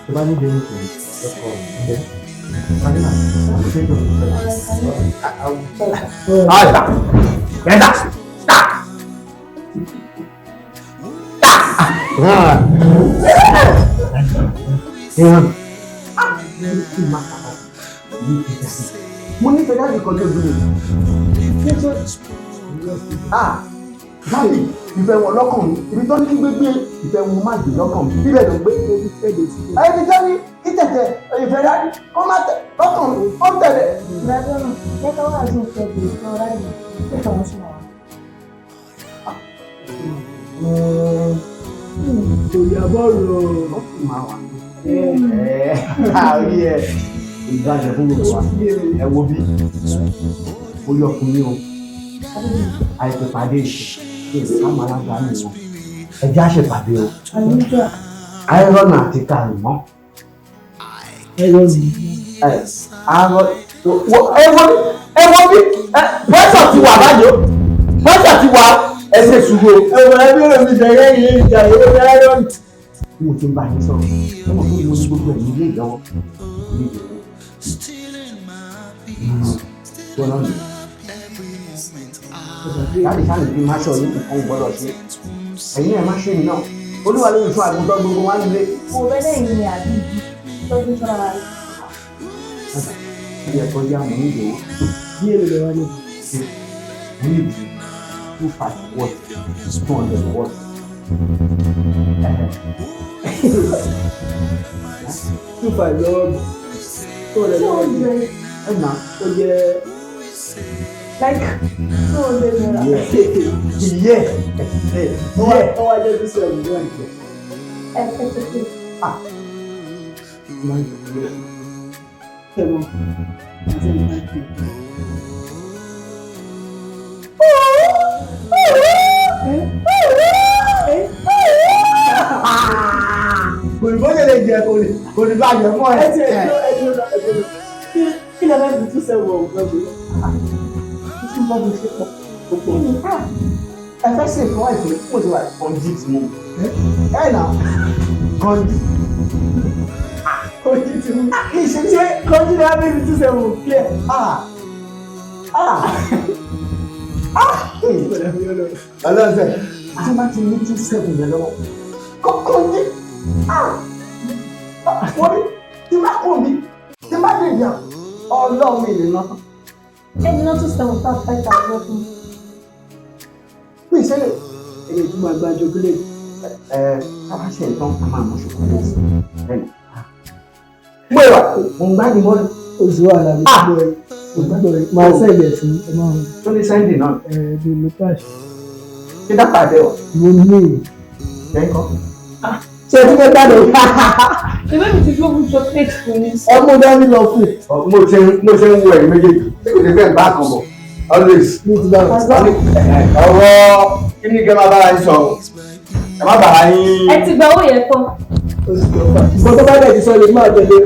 S5: tó bá níbi ẹni kò ẹ̀kọ́ ẹ̀ Kàrínà àwọn ṣe ń jọ
S10: Ọ̀sà yẹ́sà stop. Mo ní fẹ́ dáàbì kan tó dúró. Báyìí ìfẹ́ wọn lọ́kàn mi, ibi tó ní kí gbégbé ìfẹ́ wọn má gbé lọ́kàn mi, bíbẹ̀ ló gbé orí fẹ́lẹ̀ sí. Ẹni tó ní kí tẹ̀tẹ̀ ìfẹ́ dáàbì kó má tẹ̀ lọ́kàn mi, ó tẹ̀lé.
S9: Ìgbàgbọ́ náà, jẹ́ ká wà sí ìfẹ́ bèrè fún ọ̀rá ìlú tó tọ̀ wọ́n sí wa.
S10: Ìyàbọ̀ rò ó sì máa wà. Àrí ẹ̀ ìgbàjẹ̀ fún mi wá. Ẹ wo bí ó yọ fún mi o. Àìpèpàdé ìṣe ká máa lágbá mi wọn. Ẹ jẹ́ àṣepàdé o. Àìrọ́nà àti kàrìmọ́. Ẹ wo bí pẹ́sọ̀ ti wà báyìí o. Pẹ́sọ̀ ti wà. ẹ ṣe ṣùgbọ́n
S4: ẹ̀wọ̀n ẹbí rẹ̀ mi jẹ̀yẹ́ yìí ìjà ìwé láyọ̀ ní.
S10: mo ti ń bá yín sọ̀rọ̀ ẹ mọ̀ pé mo ní gbogbo ẹ̀mí ilé ìlọ́wọ́ ní ìdòwò. Gbọ́dọ̀ ní. Láti sáà ní máa ṣọ yín nǹkan gbọ́dọ̀ ṣe. Ẹ̀yin náà má ṣe mí náà. Olúwa ló ń sọ àgùntàn gbogbo wa nílé.
S9: Mo bẹ́ lẹ́yìn ni àbí tọ́jú sọ́ra rẹ̀.
S10: Bí ẹ̀kọ́ yá mo ní ìdòwò.
S4: Bí èlò lè wá ní.
S10: Mo ní ìdí 25 words 200 words.
S4: 25 lọ́wọ́ mi. 200 lọ́wọ́ mi.
S10: Ẹ̀nà
S4: Ó jẹ́
S9: Like 200 naira.
S10: ìyẹ́
S4: ó wá jẹ́ bí sẹ́yìn ní àìpẹ́.
S9: Ẹ̀ẹ́dẹ́gbẹ̀rẹ̀.
S4: Kẹ́mọ́ àti ìdájọ́.
S10: kò ní bọ́jẹ̀ lè jẹ kò ní bàjẹ́ fún ẹ.
S4: Kí lè fẹ́ fi tún sẹ́wọ̀n òun fẹ́ bí?
S10: Títí bọ́ mi ṣe pọ̀ gbogbo ẹ fẹ́ ṣe ìfọwọ́ ìfẹ́ fún ìwà conduit mu. Ẹ nà conduit.
S4: Kọ́jú ti mú.
S10: Ìṣe
S4: Ṣé kọ́jú ni wọ́n fi tún sẹ́wọ̀n clear?
S10: Ọlọ́sẹ̀ tí wọ́n ti ní 27 yẹn lọ́wọ́ kọ́kọ́ ní wọ́n ní tí wọ́n kọ́ mi tí wọ́n lè yà ọlọ́run mi nínú náà.
S9: Ẹni náà tún sẹ́wọ̀n fún 5,000 fún mi.
S10: Fún ìṣẹ̀lẹ̀
S4: Èyí tí mo gba chocolate.
S10: káwá ṣe ìtàn a máa mú ṣokòlẹ́ sí ẹ̀nì. Mo ìwà mo ń gbádùn mọ́lù.
S4: Oṣù wà lábẹ́ ìgbọ́ ẹ̀. Máa sẹ́ẹ̀dẹ̀ sí ẹ máa ń
S10: Tó ní sẹ́ńdì náà
S4: bí mo cash.
S10: ṣé dápà dé wọ̀
S4: Mo ní èyí.
S10: lẹ́kọ̀ọ́.
S4: Ṣé ẹ ti fẹ́ gbádùn?
S9: Ìwé mi ti gbó fún chocolate fún mi.
S4: Ọmọ dání lọ fún ẹ.
S10: Mo ṣe ń wo ẹ̀yìn méjèèjì tí kò ní fẹ́ bá kan bọ̀ always.
S4: Ní ti bá wọn.
S10: Ọwọ́ kí ni kẹ́ máa bára yín sọ ẹ má bàa yín.
S9: Ẹ ti gba owó yẹn tán.
S4: Oṣù kẹfà. Ìgbọ́n tó bá dẹ̀ ti sọ lè máa tẹ̀lé.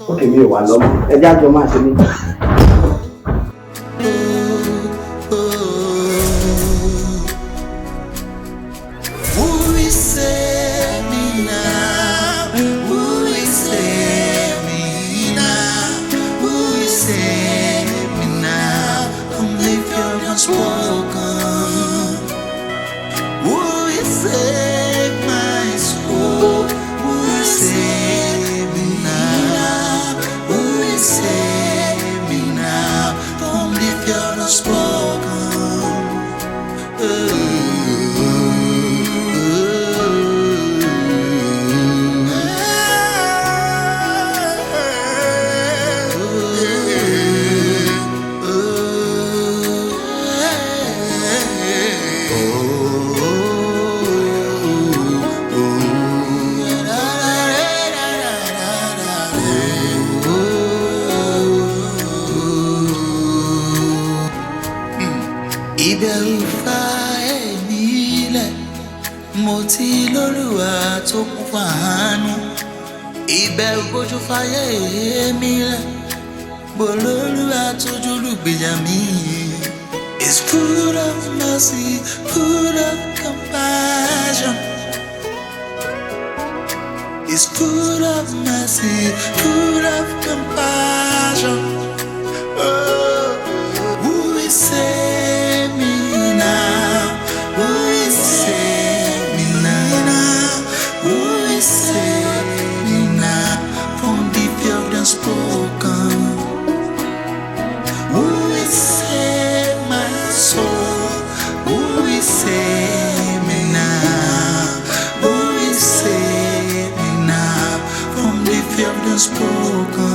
S10: Ó kè mí ò wà lọ́mọ ẹjẹ́ àjọ máa ṣe mí.
S2: Ìbẹ̀rù fa ẹ̀mí lẹ̀, mo ti lólùwà tó kún fún àánú. Ìbẹ̀rù bójú fáyé èmi lẹ̀, mo lólùwà tó jólùgbèjà mi. It's full of mercy, full of compassion. It's full of mercy, full of compassion. Oh, who is save me now? Who is save me now? Who is save me now from the fear of the spoken? Who is save my soul? Who is save me now? Who is save me now from the fear of the spoken?